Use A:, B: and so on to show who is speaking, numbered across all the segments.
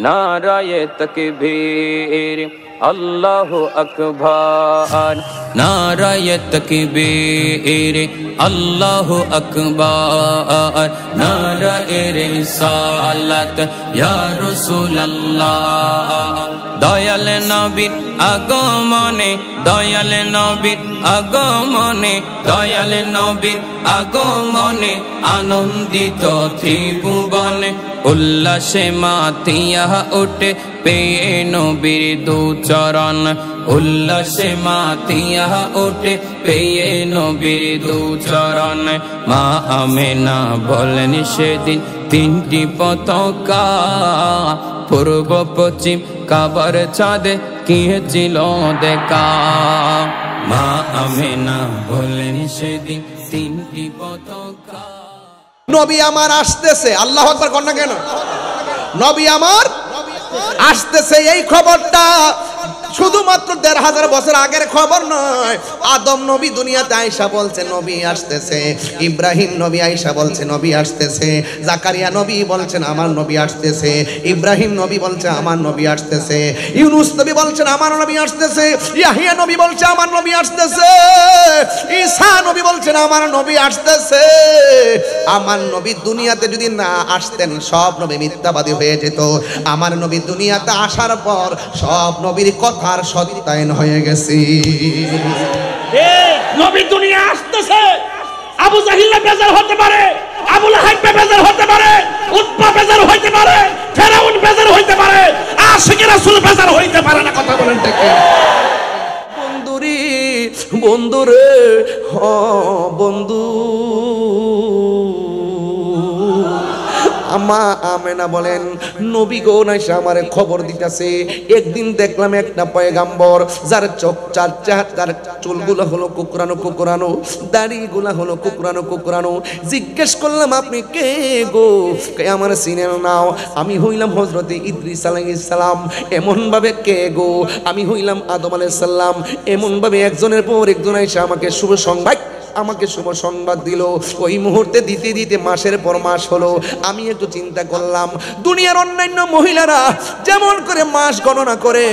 A: নারায়ে তাকবীর আল্লাহু আকবার, নারায়ে তাকবীর আল্লাহু আকবার, নারায়ে রিসালাত ইয়া রাসূলুল্লাহ। দয়াল নবীর আগমনে, দয়াল নবীর আগমনে, দয়াল নবীর আগমনে আনন্দিত ত্রিভুবনে, উল্লাসে মাতিয়া ওঠে পেয়ে নবীর দু চরণ, উল্লাসে মাতিয়া ওঠে পেয়ে নবীর দু চরণ। মা আমেনা বলেন সেদিন তিনটি পতাকা, পূর্ব পশ্চিম কাবার চাঁদে কি ছিল দেখা। মা আমেনা বলেন সেদিন তিনটি পতাকা।
B: নবী আমার আসতেছে, আল্লাহু আকবার কর না কেন? নবী আমার আসতেছে, এই খবরটা শুধুমাত্র ১৫০০ বছর আগের খবর নয়। আদম নবী দুনিয়াতে আয়েশা বলছে নবী আসতেছে, ইব্রাহিম নবী আয়েশা বলছে নবী আসতেছে, জাকারিয়া নবী বলছেন আমার নবী আসতেছে, ইব্রাহিম নবী বলছে আমার নবী আসতেছে, ইউনুস নবী বলছেন আমার নবী আসতেছে, ইয়াহিয়া নবী বলছে আমার নবী আসতেছে, ঈসা নবী বলছেন আমার নবী আসতেছে। আমার নবী দুনিয়াতে যদি না আসতেন সব নবী মিথ্যাবাদী হয়ে যেত। আমার নবী দুনিয়াতে আসার পর সব নবীর কথার সত্যায়ন হয়ে গেছে।
C: নবী দুনিয়া আসতেছে, আবু জাহিল বেজার হতে পারে, আবু লাহাব বেজার হতে পারে, উতবা বেজার হইতে পারে, ফেরাউন বেজার হইতে পারে, আশিক রাসূল বেজার হইতে পারে না। কথা বলেন ঠিক কি?
B: বন্ধুরি বন্ধুরে হ বন্ধু, আমা আমেনা বলেন নবী গো নাইসা আমারে খবর দিতেছে। একদিন দেখলাম একটা পয়গাম্বর যার চোখ চার তার চুলগুলো হলো কুকরানো কুকরানো, দাড়িগুলা হলো কুকরানো কুকরানো। জিজ্ঞেস করলাম আপনি কে গো? আমার চিনেন নাও? আমি হইলাম হযরতে ইদ্রিস আলাইহিস সালাম। এমন ভাবে কে গো? আমি হইলাম আদম আলাইহিস সালাম। এমন ভাবে একজনের পর একজন এসে আমাকে শুভ সংবাদ দিল। ওই মুহূর্তে দিতে দিতে মাসের পর মাস হলো। আমি একটু চিন্তা করলাম দুনিয়ার অন্যান্য মহিলারা যেমন করে মাস গণনা করে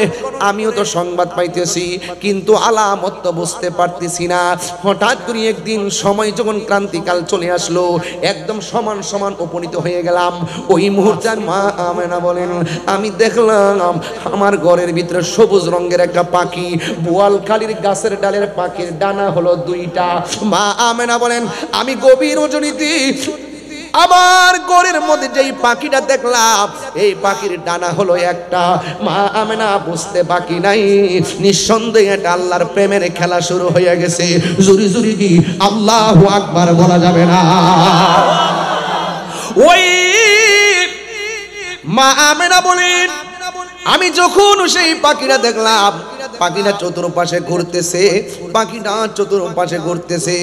B: আমিও তো সংবাদ পাইতেছি, কিন্তু আলামত তো বুঝতে পারতেছি না। হঠাৎ করে একদিন সময় যখন ক্রান্তিকাল চলে আসলো, একদম সমান সমান উপনীত হয়ে গেলাম। ওই মুহূর্তে মা আমেনা বলেন আমি দেখলাম আমার ঘরের ভিতরে সবুজ রঙের একটা পাখি, বোয়ালখালীর গাছের ডালের পাখির ডানা হলো 2টা। মা আমেনা বলেন আমি গভীর রজনীতে আমার ঘরের মধ্যে যেই পাখিটা দেখলাম এই পাখির ডানা হলো একটা। মা আমেনা বুঝতে বাকি নাই, নিঃসন্দেহে এটা আল্লাহর প্রেমের খেলা শুরু হয়ে গেছে। জুরি জুরি কি আল্লাহু আকবার বলা যাবে না? ওই মা আমেনা বলেন আমি যখন সেই পাখিটা দেখলাম, পাখিটা চতুর্পাশে ঘুরতেছে, পাখিটা চতুর্পাশে ঘুরতেছে,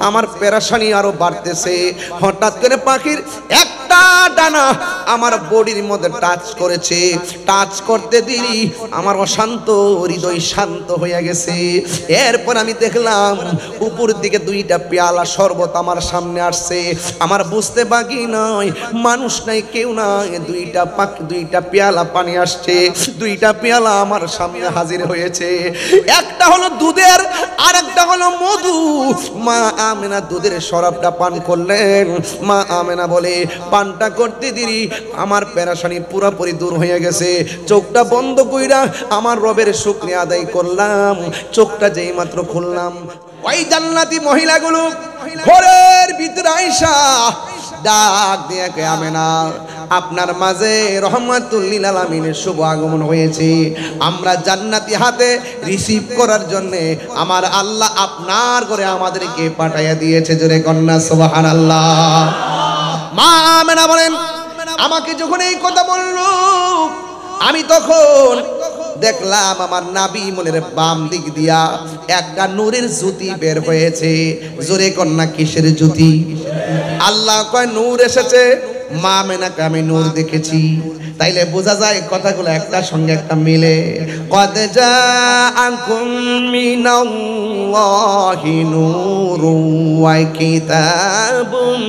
B: আমার পেরেশানি আরো বাড়তেছে। হঠাৎ করে পাখির একটা ডানা আমার বডির মধ্যে টাচ করেছে। টাচ করতে দিই আমার অশান্ত হৃদয় শান্ত হয়ে গেছে। এরপর আমি দেখলাম উপর দিকে 2টা পেয়ালা শরবত আমার সামনে আসছে। আমার বুঝতে বাকি নয় মানুষ নাই, কেউ নাই, 2টা পেয়ালা পানি আসছে। 2টা পেয়ালা আমার সামনে হাজির হয়েছে। একটা হলো দুধের আর একটা হলো মধু। মা আমেনা দুধের শরাবটা পান করলেন। মা আমেনা বলে পানটা করতে দিই আমার পেরেশানি পুরোপুরি দূর হয়ে গেছে। চোখটা বন্ধ কইরা আমার রবের শুকরিয়া আদায় করলাম। চোখটা যেই মাত্র খুললাম ওই জান্নাতি মহিলাগুলো ঘরের ভিতরে আয়েশা ডাক দিয়ে কে আমেনা আপনার মাঝে রহমাতুল লিল আলামিনের শুভ আগমন হয়েছে। আমরা জান্নাতি হাতে রিসিভ করার জন্য আমার আল্লাহ আপনার ঘরে আমাদেরকে পাঠাইয়া দিয়েছে। জোরে কন্যা সুবহানাল্লাহ। মা আমেনা বলেন আমাকে যখন এই কথা বলল আমি তখন দেখলাম আমার নাবি মনের বাম দিক দিয়া একটা নূরের জ্যোতি বের হয়েছে। জোরে কন্যা কিসের জ্যোতি? আল্লাহ কয় নূর এসেছে। মা আমেনাকে আমি নূর দেখেছি। তাইলে বোঝা যায় কথাগুলো একটার সঙ্গে একটা মিলে। কদ জাআকুম মিনাল্লাহি নূরুন ওয়া কিতাবুম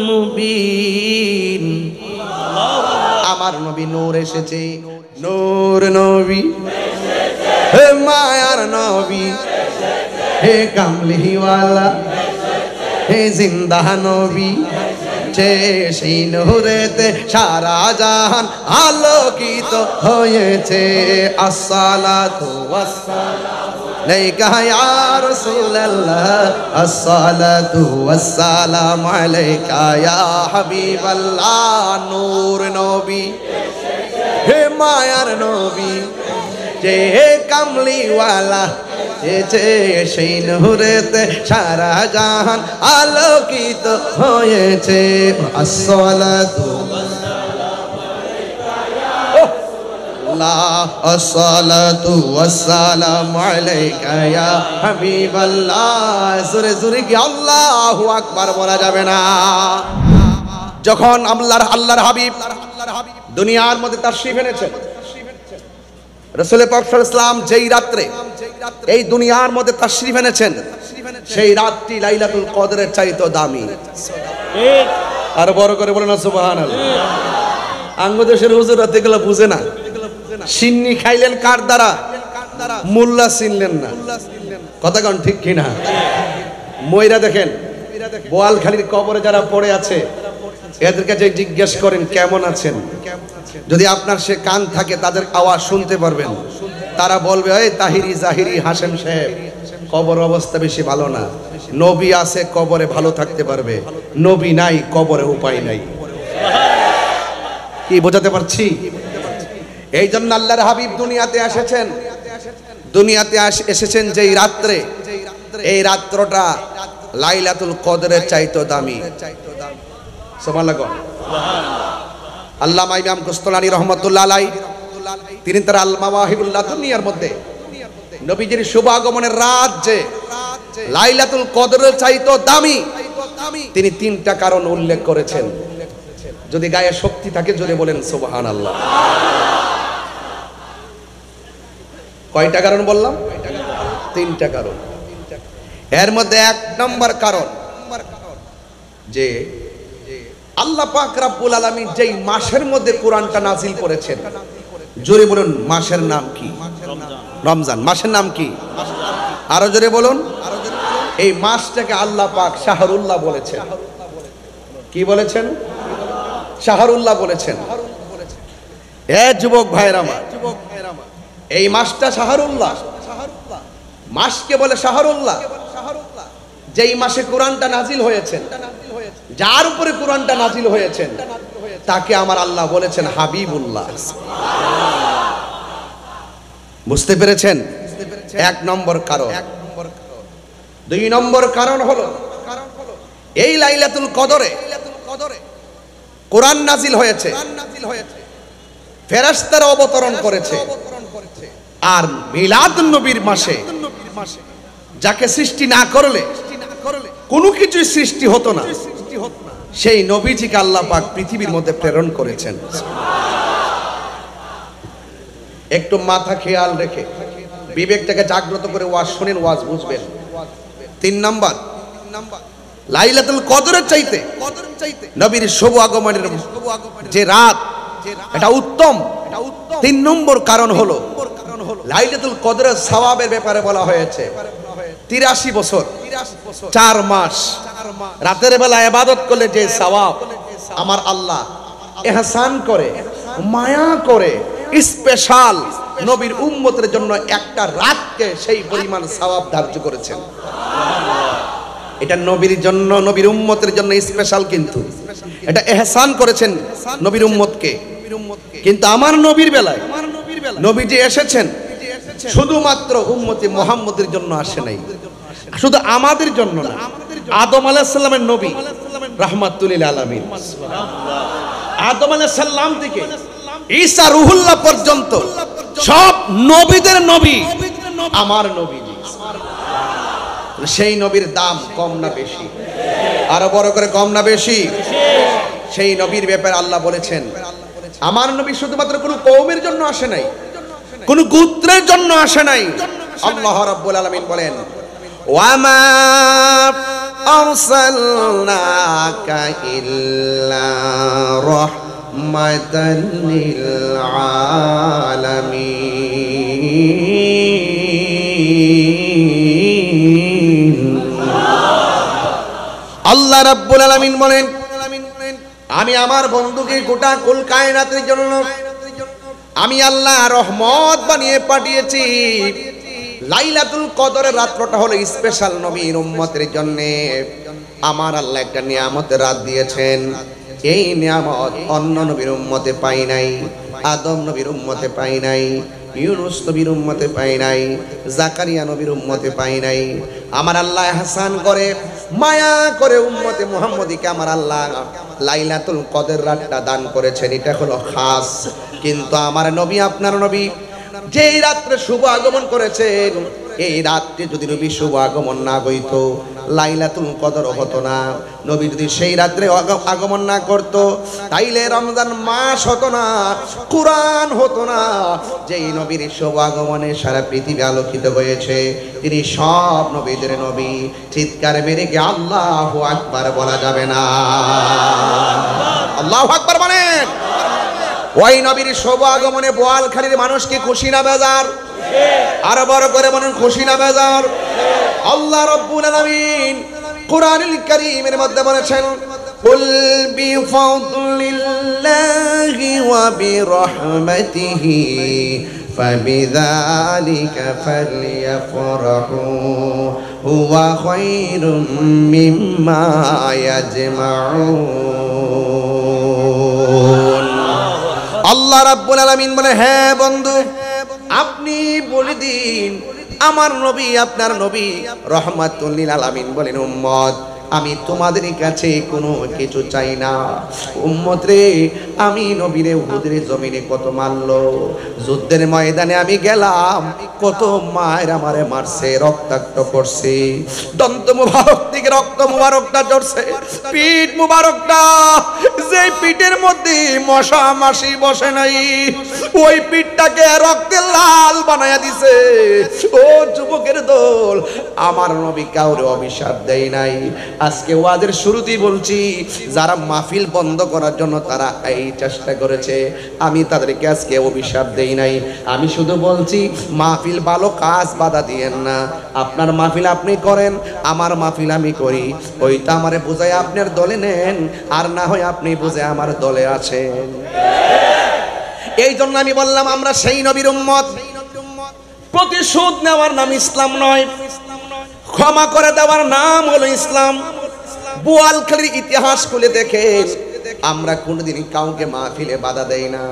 B: মুবিন। আমার নবী নূর এসেছে, নূর নবী হে মায়ার নবী, হে কামলিওয়ালা, হে জিন্দা নবী, যে সেই নূরেতে সারা জাহান আলোকিত হয়েছে। আসসালাতু ওয়াসসালামু আলাইকা ইয়া রাসূলুল্লাহ, আসসালাতু ওয়াসসালামু আলাইকা ইয়া হাবিবাল্লাহ। নূর নবী হে মায়ার নবী, যে কামলিওয়ালা, যে সেই নূরেতে সারা জাহান আলোকিত হয়েছে। আসসালাতু আসসালাতু ওয়াসসালামু আলাইকা ইয়া হাবিবাল্লাহ। জোরে জোরে কি আল্লাহু আকবার বলা যাবে না? যখন আল্লাহর হাবিব দুনিয়ার মধ্যে তাশরীফ এনেছেন, রাসূল পাক সাল্লাল্লাহু আলাইহি ওয়াসাল্লাম যেই রাত্রে এই দুনিয়ার মধ্যে তাশরীফ এনেছেন, সেই রাতটি লাইলাতুল কদরের চাইতে দামি। আর বড় করে বলেন সুবহানাল্লাহ। আঙ্গদেশের হুজুর এগুলো বুঝে না। সিন্নি খাইলেন কার দ্বারা? মোল্লা চিনলেন না। কথা কোন ঠিক কিনা? ময়রা দেখেন, বোয়ালখালীর কবরে যারা পড়ে আছে, এদের কাছে জিজ্ঞেস করেন কেমন আছেন। যদি আপনার সে কান থাকে, তাদের আওয়াজ শুনতে পারবেন। তারা বলবে, এই তাহিরি জাহিরি হাশেম সাহেব, কবর অবস্থা বেশি ভালো না। নবী আছে, কবরে ভালো থাকতে পারবে। নবী নাই, কবরে উপায় নাই। কি বোঝাতে পারছি? এই জন্য আল্লাহর হাবিব দুনিয়াতে এসেছেন। দুনিয়াতে এসেছেন যেই রাত্রে, এই রাত্রটা লাইলাতুল কদরের চাইতে দামি। সুবহানাল্লাহ। আল্লামা ইমাম কুস্তুলানী রহমাতুল্লাহ আলাইহি, তিনি তার আল মাওয়াহিবুল লাদুনিয়ার মধ্যে নবীজির শুভ আগমনের রাত যে লাইলাতুল কদরের চাইতে দামি, তিনি তিনটা কারণ উল্লেখ করেছেন। যদি গায়ে শক্তি থাকে জোরে বলেন সুবহানাল্লাহ। কয়টা কারণ বললাম? তিনটা কারণ। এর মধ্যে এক নম্বর কারণ যে আল্লাহ পাক রব্বুল আলামিন যেই মাসের মধ্যে কোরআনটা নাজিল করেছেন, জোরে বলুন মাসের নাম কি? রমজান। মাসের নাম কি? আরো জোরে বলুন। এই মাসটাকে আল্লাহ পাক শাহরুল্লাহ বলেছেন। কি বলেছেন? শাহরুল্লাহ বলেছেন। এ যুবক ভাইরা আমার, এই মাসটা শাহরুল্লাহ। মাসকে বলে শাহরুল্লাহ। যেই মাসে কোরআনটা নাজিল হয়েছেন, যার উপরে কোরআনটা নাজিল হয়েছেন, তাকে আমার আল্লাহ বলেছেন হাবিবুল্লাহ। বুঝতে পেরেছেন? এক নম্বর কারণ। দুই নম্বর কারণ হলো, এই লাইলাতুল কদরে কোরআন নাজিল হয়েছে, ফেরেশতারা অবতরণ করেছে। আর মিলাদুন নবীর মাসে যাকে সৃষ্টি না করলে কোনো কিছুই সৃষ্টি হতো না, সেই নবীজিকে আল্লাহ পাক পৃথিবীর মধ্যে প্রেরণ করেছেন। একটু মাথা খেয়াল রেখে বিবেকটাকে জাগ্রত করে ওয়াজ শুনেন, ওয়াজ বুঝবেন। তিন নাম্বার, লাইলাতুল কদরের চাইতে নবীর শুভ আগমনের যে রাত, এটা উত্তম। তিন নম্বর কারণ হলো লাইলাতুল কদরের সওয়াবের ব্যাপারে বলা হয়েছে 83 বছর 4 মাস রাতের বেলা ইবাদত করলে যে সওয়াব আমার আল্লাহ ইহসান করে, মায়া করে, স্পেশাল নবীর উম্মতের জন্য একটা রাতকে সেই পরিমাণ সওয়াব ধার্য করেছেন। এটা নবীর জন্য, নবীর উম্মতের জন্য স্পেশাল, কিন্তু এটা ইহসান করেছেন নবীর উম্মতকে। কিন্তু আমার নবীর বেলায় নবীজি এসেছেন শুধুমাত্র উম্মতে মুহাম্মদের জন্য আসে নাই, শুধু আমাদের জন্য না। আদম আলাইহিস সালামের নবী রাহমাতুল লিল আলামিন, আদম আলাইহিস সালাম থেকে ঈসা রুহুল্লাহ পর্যন্ত সব নবীদের নবী আমার নবীজি। সেই নবীর দাম কম না বেশি? আরো বড় করে কম না বেশি? সেই নবীর ব্যাপারে আল্লাহ বলেছেন, আমার নবী শুধুমাত্র কোন কওমের জন্য আসে নাই, কোন গোত্রের জন্য আসে নাই। আল্লাহ রাব্বুল আলামিন বলেন, ওয়ামা আরসালনাকা ইল্লা রাহমাতাল লিল আলামিন। আল্লাহ রাব্বুল আলামিন বলেন, আমি আমার বন্ধুকে গোটা কুল কায়নাতের জন্য আমি আল্লাহ রহমত বানিয়ে পাঠিয়েছি। লাইলাতুল কদরের রাতটা হলো স্পেশাল নবীর উম্মতের জন্য। আমার আল্লাহ একটা নিয়ামতের রাত দিয়েছেন। এই নিয়ামত অন্য নবীর উম্মতে পাই নাই, আদম নবীর উম্মতে পাই নাই, ইউনুস নবীর উম্মতে পাই নাই, জাকারিয়া নবীর উম্মতে পাই নাই। আমার আল্লাহ হাসান করে মায়া করে উম্মতে মুহাম্মদীকে আমার আল্লাহ লাইলাতুল কদর রাতটা দান করেছেন। এটা হলো খাস। কিন্তু আমার নবী, আপনার নবী যেই রাত্রে শুভ আগমন করেছেন, এই রাত্রে যদি নবী শুভ আগমন না হইতো, লাইলাতুল কদর হতো না। নবী যদি সেই রাত্রে আগমন না করত, তাইলে রমজান মাস হতো না, কুরআন হতো না। যেই নবীর শুভ আগমনে সারা পৃথিবী আলোকিত হয়েছে, তিনি সব নবীদের নবী। চিৎকার মেরে কি আল্লাহু আকবার বলা যাবে না? আল্লাহু আকবার বলেন। ওই নবীর শুভ আগমনে বোয়ালখালীর মানুষ কি খুশি না বেজার? আরো বড় করে বলেন, খুশি না বেজার? আল্লাহ রাব্বুল আলামিন কুরআনুল কারীমের মধ্যে বলেছেন, কুল বিফাদলিল্লাহি ওয়া বিরহমাতিহি ফাবিযালিকা ফালইফরাহু হুয়া খায়রুম মিম্মা ইয়াজমাউন। আল্লাহ রাব্বুল আলামিন বলে, হ্যাঁ বন্ধু, আপনি বলে দিন আমার নবী, আপনার নবী রহমাতুল লিল আলামিন বলেন, উম্মত আমি তোমাদের কাছে কোনো কিছু চাই না। উম্মত রে, আমি নবীরে উহুদের জমিনে কত মারলো, যুদ্ধের ময়দানে আমি গেলাম, কত মায়ের আমারে মারছে, রক্তাক্ত করছে, দন্ত মুবারক থেকে রক্ত মুবারকটা ঝরছে, পিঠ মুবারকটা, যে পিঠের মধ্যে মশা মাছি বসে নাই, ওই পিঠটাকে রক্তে লাল বানায়া দিছে। ও যুবকের দল, আমার নবী কাউরে অভিশাপ দেয় নাই। আজকে ওয়াজের শুরুতেই বলছি, যারা মাহফিল বন্ধ করার জন্য তারা এই চেষ্টা করেছে, আমি তাদেরকে আজকে অভিশাপ দেই নাই। আমি শুধু বলছি, মাহফিল ভালো কাজ বাধা দিয়েন না। আপনার মাহফিল আপনি করেন, আমার মাহফিল আমি করি। ওইটা আমারে বুঝায় আপনার দলে নেন, আর না হয় আপনি বুঝে আমার দলে আছেন। এই জন্য আমি বললাম, আমরা সেই নবীর উম্মত। প্রতিশোধ নেওয়ার নাম ইসলাম নয়, ক্ষমা করে দেওয়ার নাম হলো ইসলাম। বোয়ালখালীর ইতিহাস খুলে দেখেন, আমরা কোনোদিনই কাউকে মাহফিলে বাধা দেই না।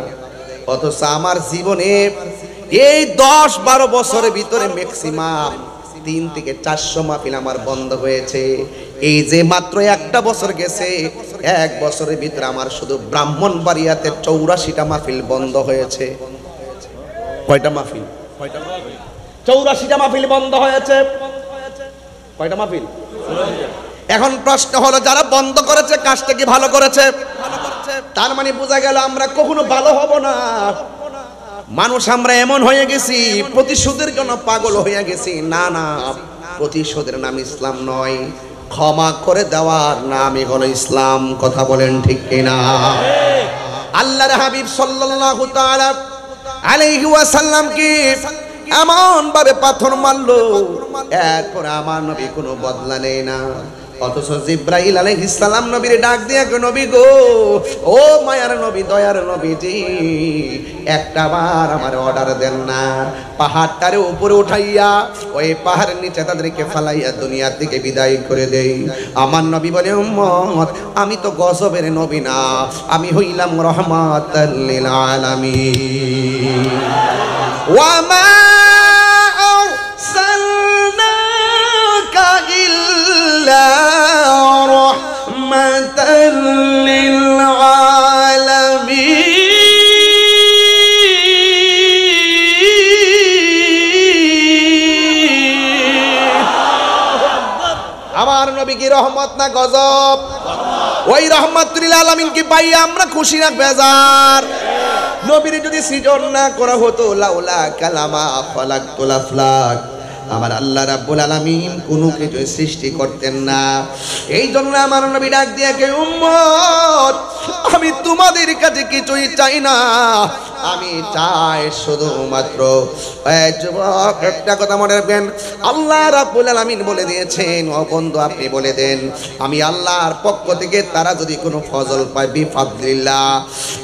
B: অথচ আমার জীবনে এই 10-12 বছরের ভিতরে ম্যাক্সিমাম 3 থেকে 400 মাহফিল আমার বন্ধ হয়েছে। এই যে মাত্র একটা বছর গেছে, 1 বছরের ভিতরে আমার শুধু ব্রাহ্মণবাড়িয়াতে 84টা মাহফিল বন্ধ হয়েছে। কয়টা মাহফিল? 84টা মাহফিল বন্ধ হয়েছে। কয়টা মাহফিল? এখন প্রশ্ন হলো, যারা বন্ধ করেছে কাজটা কি ভালো করেছে? তার মানে বোঝা গেল আমরা কখনো ভালো হব না। মানুষ আমরা এমন হয়ে গেছি, প্রতিশোধের জন্য পাগল হয়ে গেছি। না না, প্রতিশোধের নাম ইসলাম নয়, ক্ষমা করে দেওয়ার নামই হলো ইসলাম। কথা বলেন ঠিক কিনা? আল্লাহর হাবিব সাল্লাল্লাহু তাআলা আলাইহি ওয়াসাল্লাম কি এমন ভাবে পাথর মারলো, এরপর আমার নবী কোনো বদলা নেই না। অথচ জিব্রাইল আলাইহিস সালাম নবীর ডাক দিয়ে, নবী গো, ও মায়ার নবী, দয়ার নবীজি, একটা বার আমার অর্ডার দেন না, পাহাড়টারে উপরে উঠাইয়া ওই পাহাড়ের নিচে তাদেরকে ফালাইয়া দুনিয়ার দিকে বিদায় করে দেই। আমার নবী বলে, উম্মত, আমি তো গজবের নবী না, আমি হইলাম রাহমাতাল লিল আলামিন। ওয়া মা আরসালনাকা ইল্লা রাহমাতাল লিল আলামিন। আমার নবী কি রহমত না গজব? ওই রহমাতুল আলামিন কি পাই আমরা খুশি না বেজার? নবীর যদি সৃজন না করা হতো, লাউলা কালামা খালাকতুল আফলাক, আমার আল্লাহ রাব্বুল আলামিন কোনো কিছু সৃষ্টি করতেন না। এই জন্য আমার নবী ডাক দিয়ে কে উম্মত, আমি তোমাদের কাছে কিছুই চাই না, আমি চাই শুধুমাত্র যুবক একটা কথা মনে রাখবেন, আল্লাহ রাব্বুল আলামিন বলে দিয়েছেন, ও বন্ধু আপনি বলে দেন, আমি আল্লাহর পক্ষ থেকে তারা যদি কোনো ফজল পায় বিফাদলিল্লাহ,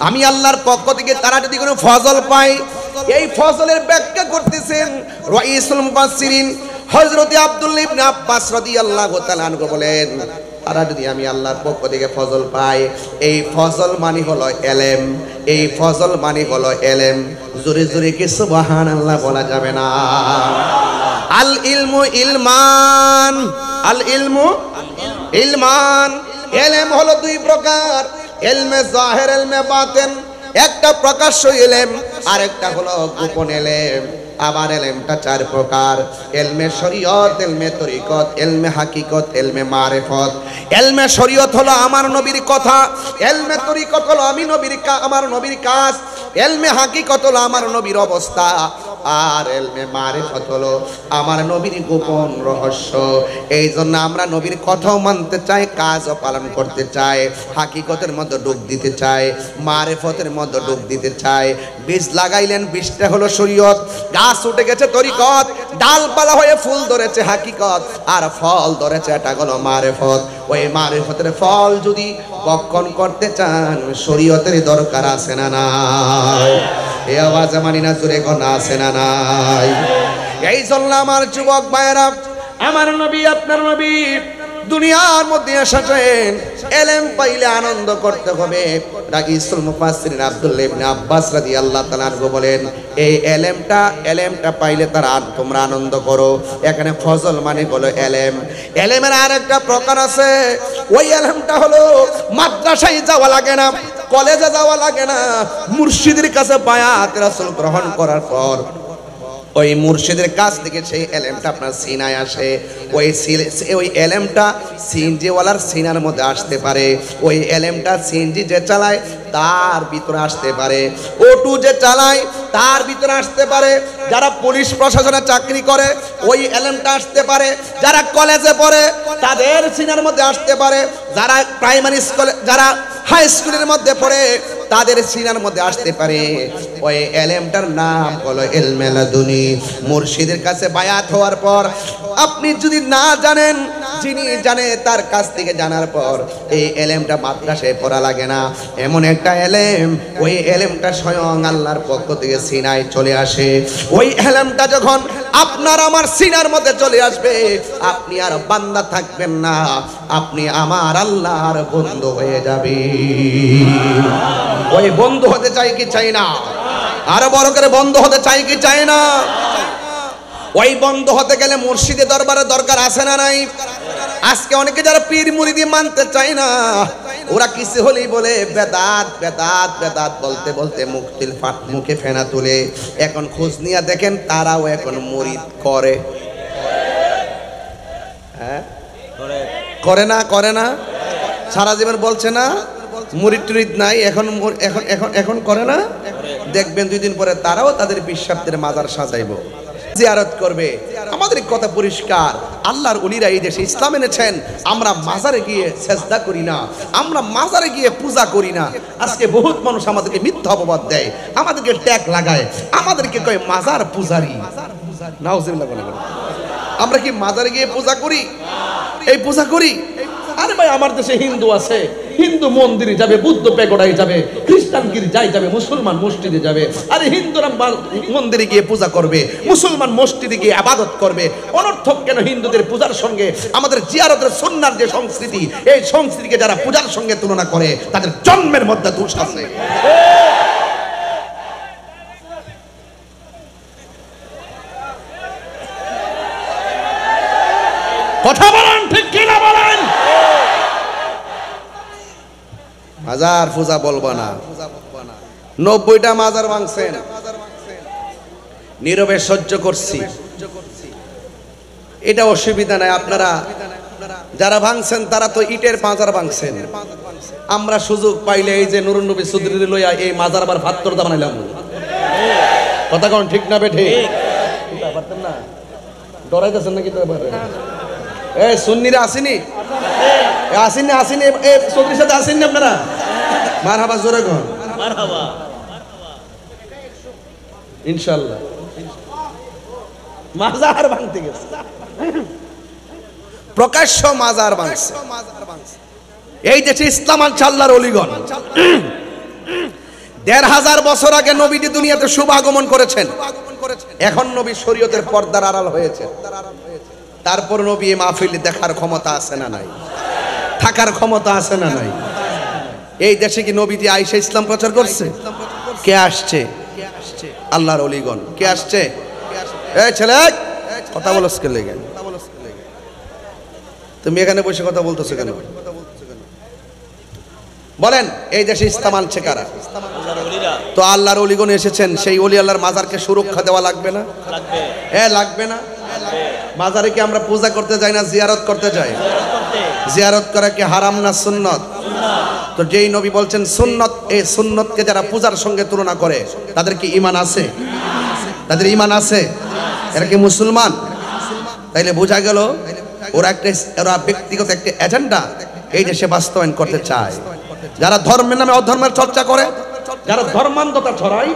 B: আমি আল্লাহর পক্ষ থেকে তারা যদি কোনো ফজল পায়, এই ফজলের ব্যাখ্যা করতেছেন রাইসুল মুফাসসিরিন হযরত আব্দুল্লাহ ইবনে আব্বাস রাদিয়াল্লাহু তাআলা আনহু বলেন, তারা যদি আমি আল্লাহর পক্ষ থেকে ফজল পাই, এই ফজল মানে হলো এলেম, এই ফজল মানে হলো এলেম। জোরে জোরে কি সুবহানাল্লাহ বলা যাবে না? আল ইলমু ইলমান, আল ইলমু ইলমান, এলেম হলো দুই প্রকার, ইলমে জাহির, ইলমে বাতিন। একটা প্রকাশ্য ইলম আর একটা হলো গোপন ইলম। আবার এলমটা চার প্রকার, এলমে শরীয়ত, এলমে তরিকত, এলমে হাকিকত, এলমে মারিফত। এলমে শরীয়ত হলো আমার নবীর কথা, এলমে তরিকত হলো আমার নবীর কাজ, এলমে হাকিকত হলো আমার নবীর অবস্থা, আর এলমে মারিফত হলো আমার নবীর গোপন রহস্য। এই জন্য আমরা নবীর কথাও মানতে চাই, কাজও পালন করতে চাই, হাকিকতের মধ্যে ডুব দিতে চাই, মারিফতের মধ্যে ডুব দিতে চাই। বীজ লাগাইলেন, বীজটা হলো শরীয়ত, গাছ উঠে গেছে তরিকত, ডালপালা হয়ে ফুল ধরেছে হাকিকত, আর ফল ধরেছে এটা হলো মারিফত। ওই মারিফতের ফল যদি বক্ষণ করতে চান, শরীয়তের দরকার আছে না নাই? এই আওয়াজে মানি না, জোরে কোন আছে না নাই? এই জন্য আমার যুবক ভাইয়েরা, আমার নবী আপনার নবী দুনিয়ার মধ্যে এসেছেন, এলেম পাইলে আনন্দ করতে হবে। রাইসুল মুফাসসিরিন আব্দুল্লাহ ইবনে আব্বাস রাদিয়াল্লাহু তাআলা আনহু বলেন, এই এলেমটা পাইলে তোমরা আনন্দ করো। এখানে ফজল মানে হলো এলেম। এলেমের আরেকটা প্রকার আছে, ওই এলেমটা হলো মাদ্রাসায় যাওয়া লাগে না, কলেজে যাওয়া লাগে না, মুর্শিদের কাছে বায়াত রাসূল গ্রহণ করার পর ওই মুর্শিদের কাছ থেকে সেই এলেমটা আপনার সিনায় আসে। ওই এলেমটা সিনজিওয়ালার সিনার মধ্যে আসতে পারে, ওই এলেমটা সিনজি যে চালায় তার ভিতরে আসতে পারে, অটো যে চালায় তার ভিতরে আসতে পারে, যারা পুলিশ প্রশাসনে চাকরি করে ওই এলেমটা আসতে পারে, যারা কলেজে পড়ে তাদের সিনার মধ্যে আসতে পারে, যারা প্রাইমারি স্কুলে, যারা হাই স্কুলের মধ্যে পড়ে তাদের সিনার মধ্যে আসতে পারে। ওই এলেমটার নাম হলো ইলমে লাদুনী। মুর্শিদের কাছে বায়াত হওয়ার পর আপনি যদি না জানেন, যিনি জানে তার কাছ থেকে জানার পর এই এলেমটা মাদ্রাসায় পড়া লাগে না, এমন একটা এলেম, ওই এলেমটা স্বয়ং আল্লাহর পক্ষ থেকে সিনায় চলে আসে। ওই এলেমটা যখন আপনার আমার সিনার মধ্যে চলে আসবে, আপনি আর বান্দা থাকবেন না, আপনি আমার আল্লাহর বন্ধু হয়ে যাবে। ওই বন্ধু হতে চাই কি চাই না? আরো বড় করে বন্ধু হতে চাই কি চাই না? ওই বন্ধু হতে গেলে মুর্শিদের দরবারের দরকার আছে না নাই? আজকে অনেকে যারা পীর মুরিদি মানতে চায় না, ওরা কিছু হলেই বলে বেদাত বেদাত বেদাত বলতে বলতে মুখে ফেনা তুলে। এখন খোঁজ নিয়ে দেখেন তারাও এখন মুরিদ করে। হ্যাঁ, করে না? করে না? সারা জীবন বলছে না মুরিদ টুরিদ নাই, এখন এখন এখন এখন করে না? দেখবেন 2 দিন পরে তারাও তাদের বিশ্বাসের মাজার সাজাইবো, জিয়ারত করবে। আমাদের কথা পরিষ্কার, আল্লাহর ওলিরা এই দেশে ইসলাম এনেছেন, আমরা মাজারে গিয়ে সেজদা করি না, আমরা মাজারে গিয়ে পূজা করি না। আজকে বহুত মানুষ আমাদেরকে মিথ্যা অপবাদ দেয়, আমাদেরকে ট্যাগ লাগায়, আমাদেরকে কয় মাজার পূজারি। নাউজুবিল্লাহ বলে। আমরা কি মাজারে গিয়ে পূজা করি? এই পূজা করি? আরে ভাই, আমার দেশে হিন্দু আছে, হিন্দু মন্দিরে যাবে, বুদ্ধ পেগোডায় যাবে, খ্রিস্টান গির্জায় যাবে, মুসলমান মসজিদে যাবে। আরে হিন্দুরা মন্দিরে গিয়ে পূজা করবে, মুসলমান মসজিদে গিয়ে ইবাদত করবে। অনর্থক কেন হিন্দুদের পূজার সঙ্গে আমাদের জিয়ারতের সুন্নাহর যে সংস্কৃতি, এই সংস্কৃতিকে যারা পূজার সঙ্গে তুলনা করে তাদের জন্মের মধ্যে দোষ আছে। কথা বলেন, ঠিক কিনা বলেন? মাজার পূজা বলবো না। 90টা মাজার ভাঙছেন, নীরবে সহ্য করছি, এটা অসুবিধা নাই। আপনারা যারা ভাঙছেন তারা তো ইটের মাজার ভাঙছেন, আমরা সুযোগ পাইলে এই যে নুরুন নবী চৌধুরী লইয়া এই মাজার আবার ভাত করতে বানাইলাম। কথা কোন ঠিক না বেঠে? পারতেন না? ডরাইতেছেন নাকি? তো এই সুন্নিরা আসেনি, আসেনি, চৌধুরীর সাথে আসেননি আপনারা? মারহাবা, জোরে কর মারহাবা। ইনশাআল্লাহ মাজার ভাঙতে গেছে, প্রকাশ্য মাজার ভাঙছে। এই দেশে ইসলাম আনছে আল্লাহর ওলিগণ। ১৫০০ বছর আগে নবীজি দুনিয়াতে শুভাগমন করেছেন। এখন নবী শরীয়তের পর্দার আড়াল হয়েছে। তারপর নবী এই মাহফিলে দেখার ক্ষমতা আছে না নাই? থাকার ক্ষমতা আছে না নাই? এই দেশে কি নবীজি আয়েশা ইসলাম প্রচার করছে? কে আসছে? আল্লাহর ওলিগণ। কে আসছে? এই ছেলে কথা বলছ কে লেগে? তুমি এখানে বসে কথা বলতেছো কেন? বলেন, এই দেশে ইসলাম আনছে কারা? তো আল্লাহর ওলিগণ এসেছেন, সেই ওলি আল্লাহর মাজারকে সুরক্ষা দেওয়া লাগবে না? লাগবে না? মাজারে কি আমরা পূজা করতে যাই না জিয়ারত করতে যাই? জিয়ারত করা কি হারাম না সুন্নত? তো যেই নবী বলছেন সুন্নত, এই সুন্নতকে যারা পূজার সঙ্গে তুলনা করে তাদের কি ঈমান আছে? তাদের ঈমান আছে? এরা কি মুসলমান? তাইলে বোঝা গেল ওরা ব্যক্তিগত একটা এজেন্ডা এই দেশে বাস্তবায়ন করতে চায়। যারা ধর্মের নামে অধর্মের চর্চা করে, যারা ধর্মান্ধতা ছড়ায়,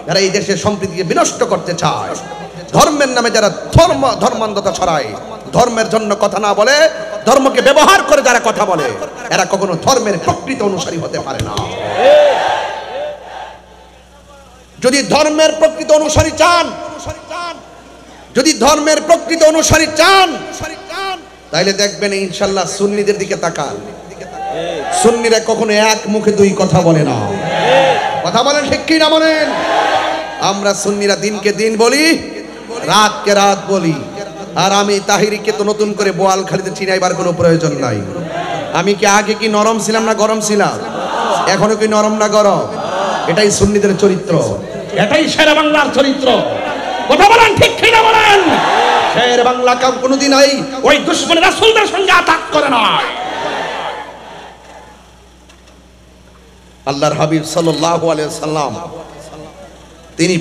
B: যারা এই দেশের সম্প্রীতিকে বিনষ্ট করতে চায়, ধর্মের নামে যারা ধর্মান্ধতা ছড়ায়, ধর্মের জন্য কথা না বলে ধর্মকে ব্যবহার করে যারা কথা বলে, এরা কখনো ধর্মের প্রকৃত অনুসারী হতে পারে না। যদি ধর্মের প্রকৃত অনুসারী চান, যদি ধর্মের প্রকৃত অনুসারী চান, তাইলে দেখবেন ইনশাআল্লাহ সুন্নিদের দিকে তাকান। সুন্নিরা কখনো এক মুখে দুই কথা বলে না। কথা বলেন ঠিক কি না বলেন? আমরা সুন্নিরা দিনকে দিন বলি, রাতকে রাত বলি। আর আমি তাহিরিকে তো নতুন করে বোয়ালখালীতে চিনাইবার কোনো প্রয়োজন নাই। আমি কি আগে কি নরম ছিলাম না গরম ছিলাম? এখনো কি নরম না গরম? এটাই সুন্নিদের চরিত্র,
C: এটাই শের বাংলার চরিত্র। কথা বলেন ঠিক কি না বলেন?
B: শের বাংলা কাউ কোনোদিন
C: ওই দুশমন রাসূলদের সঙ্গে আতাক করে না।
B: আল্লাহর হাবিব সাল্লাল্লাহু আলাইহি ওয়াসাল্লাম, তিনি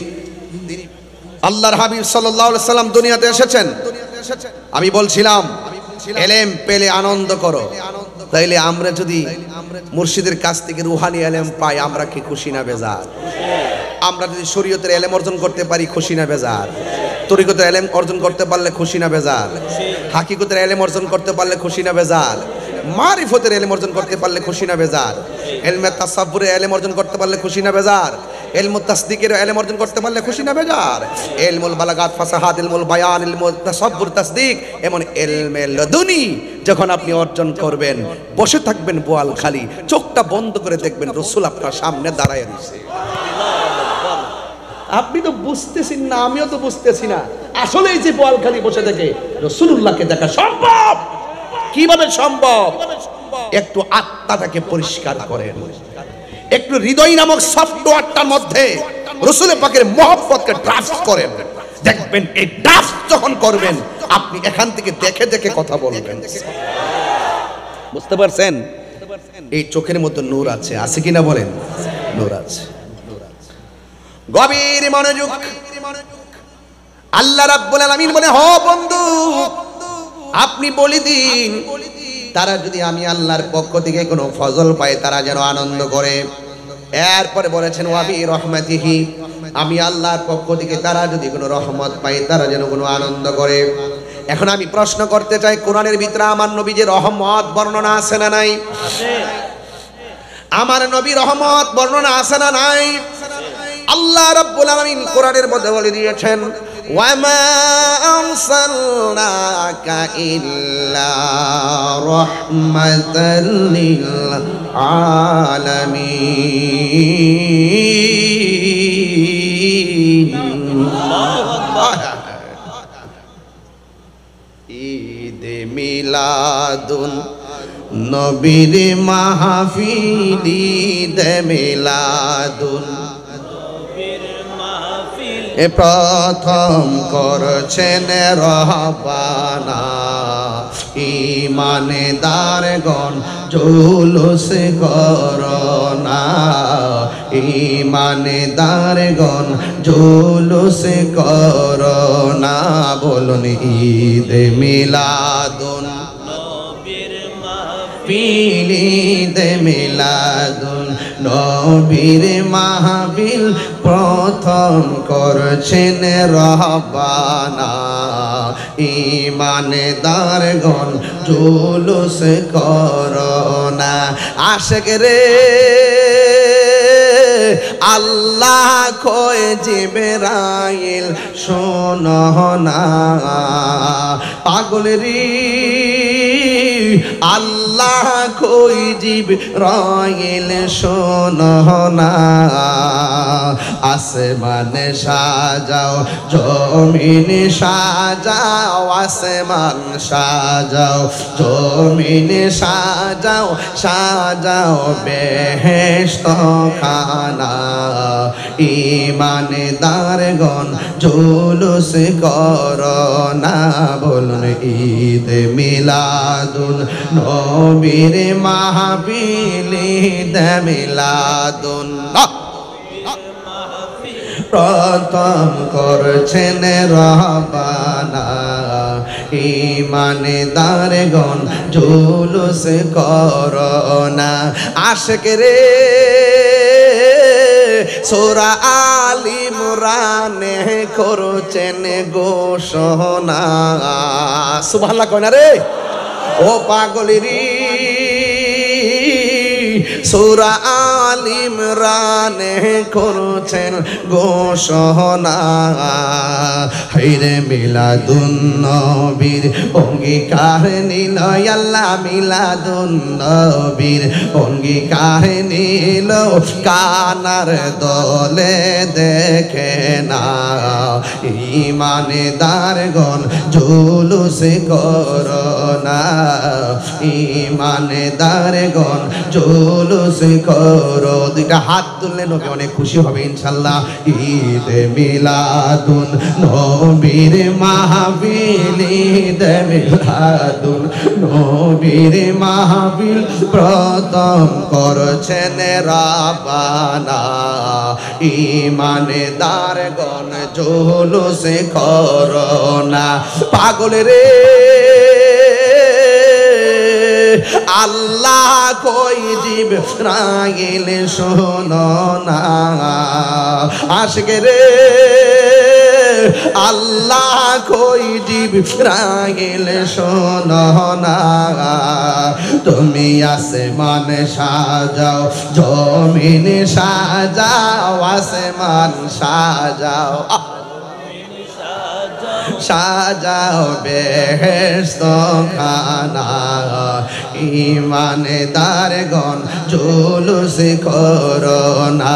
B: আল্লাহর হাবিব সাল্লাল্লাহু আলাইহি ওয়াসাল্লাম দুনিয়াতে এসেছেন। আমি বলছিলাম ইলম পেলে আনন্দ করো। তাইলে আমরা যদি মুর্শিদের কাছ থেকে রুহানি ইলম পাই, আমরা কি খুশি না বেজার? আমরা যদি শরীয়তের ইলম অর্জন করতে পারি, খুশি না বেজার? তরিকতের ইলম অর্জন করতে পারলে খুশি না বেজার? হাকিকতের ইলম অর্জন করতে পারলে খুশি না বেজার? মারিফতের ইলম অর্জন করতে পারলে খুশি না বেজার? ইলমে তাসাব্বুরের ইলম অর্জন করতে পারলে খুশি না বেজার? ইলমুত তাসদিকের ইলম অর্জন করতে পারলে খুশি না বেজার? ইলমুল বালাগাত, ফাসাহাত, ইলমুল বায়ান, ইলমুত তাসাব্বুর, তাসদিক, এমন ইলমে লদুনি যখন আপনি অর্জন করবেন, বসে থাকবেন বোয়ালখালী, চোখটা বন্ধ করে দেখবেন রাসূল আপনার সামনে দাঁড়ায় রয়েছে। আপনি তো বুঝতেছেন না, আমিও তো বুঝতেছি না। আসলে এই যে বোয়ালখালী বসে থেকে রাসূলুল্লাহকে দেখা সম্ভব। কিভাবে সম্ভব? একটু আত্মাটাকে পরিষ্কার করেন, একটু হৃদয় নামক সফটওয়্যারটার মধ্যে রাসূল পাকের মহব্বতকে ড্রাফট করেন। দেখবেন এই ড্রাফট যখন করবেন, আপনি এখান থেকে দেখে দেখে কথা বলবেন। বুঝতে পারছেন? এই চোখের মধ্যে নূর আছে, আছে কিনা বলেন? নূর আছে। গভীর মনোযোগ। আল্লাহ রাব্বুল আলামিন বলে, হ বন্ধু, আপনি বলে দিন তারা যদি আমি আল্লাহর পক্ষ থেকে কোনো ফজল পায়, তারা যেন আনন্দ করে। এরপরে বলেছেন ওয়াবি রহমাতিহি, আমি আল্লাহর পক্ষ থেকে তারা যদি কোনো রহমত পায়, তারা যেন কোনো আনন্দ করে। এখন আমি প্রশ্ন করতে চাই, কোরআনের ভিতরে আমার নবী যে রহমত বর্ণনা আছে না নাই? আমার নবী রহমত বর্ণনা আছে না নাই? আল্লাহ রাব্বুল আলামিন কোরআনের মধ্যে বলে দিয়েছেন, ওয়ামা আরসালনাকা ইল্লা রাহমাতাল লিল আলামিন। ঈদে মিলাদুন নবীর মাহফিল, ঈদে মিলাদুন এ প্রথম করছেন রহবানা, ইমানদারগণ জুলুস করোনা ঈমানদারগণ জুলুস করোনা বলুন ঈদ মিলাদুন ঈদ মিলাদুন নবীর মাহফিল প্রথম করছেন রহবানা ঈমানদারগণ জুলুস করোনা আশিক রে আল্লাহ কয় জিবরাইল শোনো না পাগল রে আল্লাহ কই জিবরাইল শোনো না আসমান সাজাও জমিন সাজাও আসমান সাজাও জমিন সাজাও সাজাও বেহেশত খানা ঈমানদারগণ জুলুস করোনা বলুন ঈদ মিলাদুন নবীর মাহফিল ঈদ মিলাদুন প্রথম করছেন রহবানা ঈমানদারগণ জুলুস করোনা আশিক রে সূরা আল ইমরানে করছেন ঘোষণা সুবহানাল্লাহ কয় না রে ও পাগলেরি সূরা আল ইমরানে করছেন ঘোষণা হায়রে মিলাদুন নবীর অঙ্গীকার নিল আল্লাহ মিলাদুন নবীর অঙ্গীকার নিল কানার দলে দেখে না ঈমানদারগণ জুলুস করোনা ঈমানদারগণ জুলুস করো দুইটা হাত তুললে নবী অনেক খুশি হবে ইনশাআল্লাহ ঈদ মিলাদুন নবীর মাহফিল ঈদ মিলাদুন নবীর মাহফিল প্রথম করছেন রাব্বানা ঈমানদারগণ জুলুস করোনা পাগল রে আল্লাহ কই জিবরাইল শোনো না আশিক রে আল্লাহ কই জিবরাইল শোনো না তুমি আসমান সাজাও জমিন সাজাও আসমান সাজাও সাজাও বেহেশত খানা ঈমানদারগণ জুলুস করোনা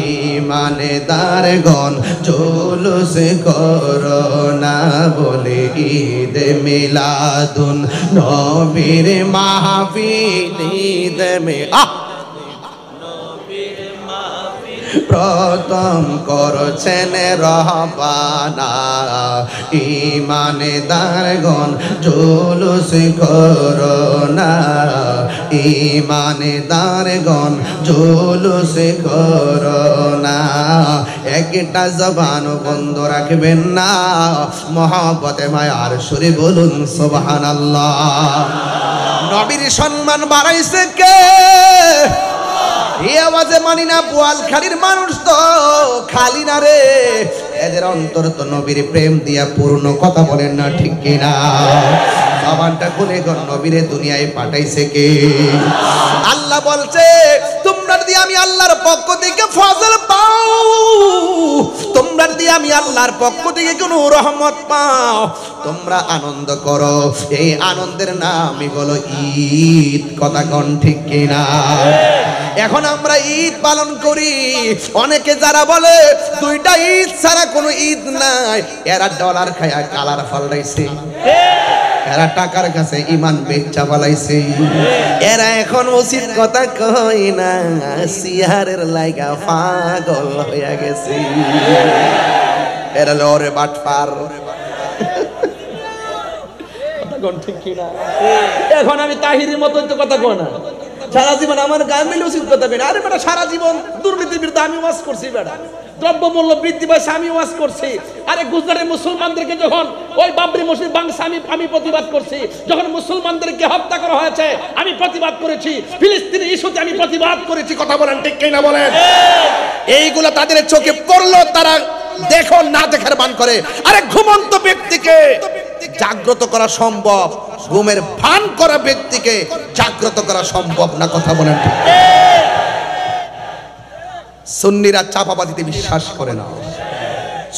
B: ঈমানদারগণ জুলুস করোনা বলে ঈদ মিলাদুন নবীর মাহফিল ঈদ প্রথম করছেন রহবানা ঈমানদারগণ জুলুস করোনা ঈমানদারগণ জুলুস করোনা একটা জবান বন্ধ রাখবেন না মহব্বতে মায়ার সুরে বলুন সুবহানাল্লাহ নবীর সম্মান বাড়াইছে কে এই আওয়াজে মানি না বোয়ালখালীর মানুষ তো খালি না রে এদের অন্তর তো নবীর প্রেম দিয়া পূর্ণ কথা বলেন না ঠিক কিনা জবানটা খুলে গণ নবীরে দুনিয়ায় পাঠাইছে কে আল্লাহ বলছে তোমরা যদি আমি আল্লাহর পক্ষ থেকে ফজল পাও তোমরা যদি আমি আল্লাহর পক্ষ থেকে কোনো রহমত পাও তোমরা আনন্দ করো এই আনন্দের নামই হলো ঈদ কথা কোন ঠিক কিনা এখন আমরা ঈদ পালন করি অনেকে যারা বলে দুইটা ঈদ ছাড়া কোনো ঈদ নাই এরা ডলার খায়া কালার ফালাইছে এরা টাকার কাছে ঈমান বেচা ফালাইছে এরা এখন উচিত কথা কই না সিহারের লাইগা পাগল হইয়া গেছে এরা লরে বাটপার
C: কোন ঠিক কি না? এখন আমি তাহিরের মতো তো কথা কই না, সারা জীবন আমার গায়ে মিলে উচিত কথা কই না। আরে বেটা সারা জীবন দুর্নীতির বিরুদ্ধে আমি ওয়াজ করছি বেটা, দ্রব্যমূল্য বৃদ্ধি পাইছে আমি ওয়াজ করছি। আরে গুজরাটের মুসলমানদেরকে যখন ওই বাবরি মসজিদ ভাঙছে আমি প্রতিবাদ করছি, যখন মুসলমানদেরকে হত্যা করা হয়েছে আমি প্রতিবাদ করেছি, ফিলিস্তিনি ইস্যুতে আমি প্রতিবাদ করেছি। কথা বলেন ঠিক কি না বলেন?
B: এইগুলা তাদের চোখে পড়লো, তারা দেখো না দেখার ভান করে। আরে ঘুমন্ত ব্যক্তিকে জাগ্রত করা সম্ভব, ঘুমের ভান করা ব্যক্তিকে জাগ্রত করা সম্ভব না। কথা বলেন ঠিক? সুন্নিরা চাপাবাজিতে বিশ্বাস করে না।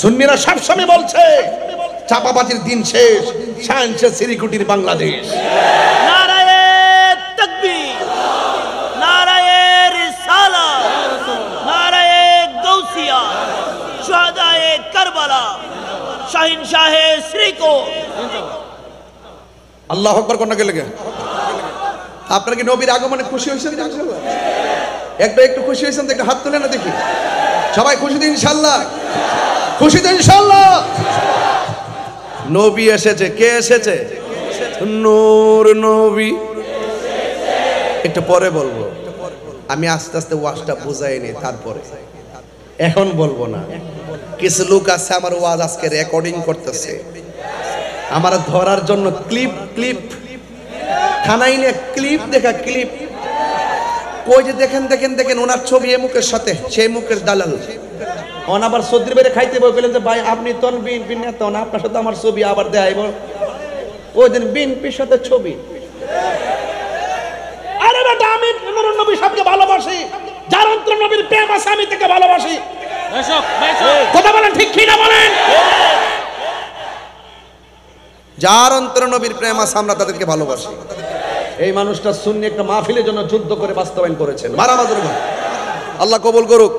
B: সুন্নিরা সবসময় বলছে চাপাবাজির দিন শেষ, শানছে সিরিকুটির বাংলাদেশ।
D: নারায়ে তাকবীর, নারায়ে রিসালাত, নারায়ে গাউসিয়া, শুহাদায়ে কারবালা, শাহিনশাহে শ্রীকোট।
B: আল্লাহু আকবার কোন কে লাগে? আপনারা কি নবীর আগমনে খুশি হয়েছেন? একটু খুশি হয়েছেন তো একটু হাত তুলে না দেখি। সবাই খুশি তো ইনশাআল্লাহ? খুশি তো ইনশাআল্লাহ? নবী এসেছে। কে এসেছে? নূর নবী। একটু পরে বলবো, আমি আস্তে আস্তে ওয়াজটা বুঝাইনি, তারপরে এখন বলবো না। কিছু লোক আছে আমার ওয়াজ আজকে রেকর্ডিং করতেছে, আমার ধরার জন্য ক্লিপ থানায় নিয়ে ক্লিপ দেখা, ক্লিপ কই যে দেখেন ওনার ছবি এই মুখের সাথে সেই মুখের দালাল। অন আবার সদ্রির বাইরে খাইতে বললেন যে ভাই আপনি তন বিএনপি নেতা, আপনার সাথে আমার ছবি আবার দেখাইব। ওই দিন বিএনপির সাথে ছবি।
C: আরে বেটা আমি নূর নবী সবকে ভালোবাসি, যার অন্তর নবীর প্রেম আছে আমি তাকে ভালোবাসি। কথা বলেন ঠিক কি না বলেন?
B: যার অন্তর নবীর প্রেম আছে আমরা তাদেরকে ভালোবাসি। এই মানুষটা সুন্নি একটা মাহফিলের জন্য যুদ্ধ করে বাস্তবায়ন করেছেন। মারামাজুর আল্লাহ কবুল করুক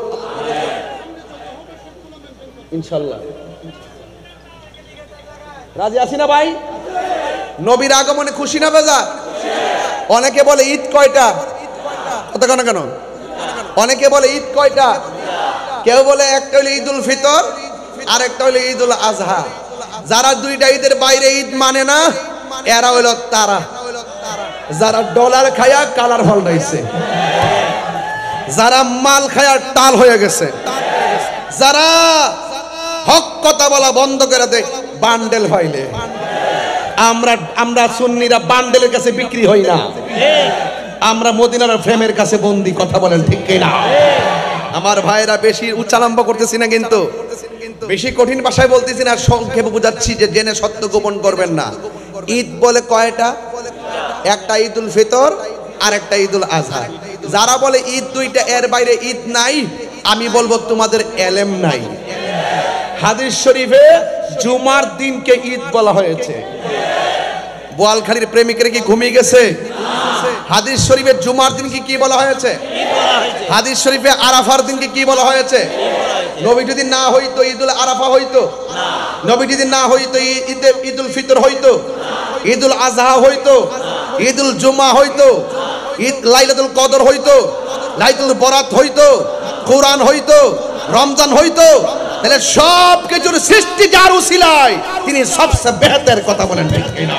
B: ইনশাআল্লাহ। রাজি আছি না ভাই? নবীর আগমনে খুশি না বেজা? অনেকে বলে ঈদ কয়টা? কথা কেন কেন? অনেকে বলে ঈদ কয়টা? কেউ বলে একটা হলো ঈদুল ফিতর আর একটা হলো ঈদুল আজহা। যারা দুইটা ঈদের বাইরে ঈদ মানে না এরা হইল তারা, যারা ডলার খায়া কালার ফল রয়েছে, যারা মাল খায়া টাল হয়ে গেছে, যারা হক কথা বলা বন্ধ করে দেয় বান্ডেল ফাইলে। আমরা সুন্নিরা বান্ডেলের কাছে বিক্রি হই না, আমরা মদিনার ফ্রেমের কাছে বন্দি। কথা বলেন ঠিক কিনা? আমার ভাইরা বেশি উচ্চালম্ব করতেছি না, কিন্তু বেশি কঠিন ভাষায় বলতেছি না, সংক্ষেপে বুঝাচ্ছি যে জেনে সত্য গোপন করবেন না। ঈদ বলে কয়টা? একটা ঈদুল ফিতর আর একটা ঈদুল আজহা। যারা বলে ঈদ দুইটা, এর বাইরে ঈদ নাই, আমি বলবো তোমাদের এলেম নাই। হাদিস শরীফে জুমার দিনকে ঈদ বলা হয়েছে। বোয়ালখালীর প্রেমিকেরা কি ঘুমিয়ে গেছে? হাদিস শরীফে জুমার দিনকে কি বলা হয়েছে? হাদিস শরীফে আরাফার দিনকে কি বলা হয়েছে? নবী যদি না হইতো ঈদুল আরাফা হইতো, নবী যদি না হইতো ঈদুল ফিতর হইতো, ঈদুল আজহা হইতো, ঈদুল জুমা হইতো, ঈদ লাইলাতুল কদর হইতো, লাইলাতুল বরাত হইতো, কোরআন হইতো, রমজান হইতো। তাহলে সব কিছুর সৃষ্টি যার উসিলায় তিনি সবচেয়ে বেহতর। কথা বলেন ঠিক কিনা?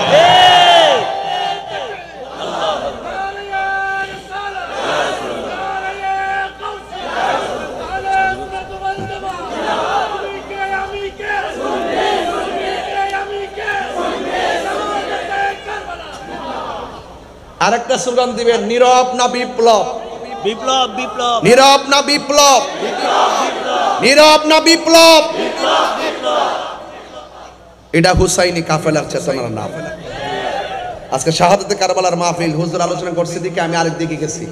B: আরেকটা স্লোগান দিবেন, নীরব না বিপ্লব?
D: বিপ্লব বিপ্লব,
B: নীরব না বিপ্লব? নীরব না বিপ্লব? এটা হুসাইনি কাফেলার চেতনার নাম। আজকে শাহাদাতে কারবালার মাহফিল হুজুর আলোচনা করছে দিকে আমি আরেক দিকে গেছি,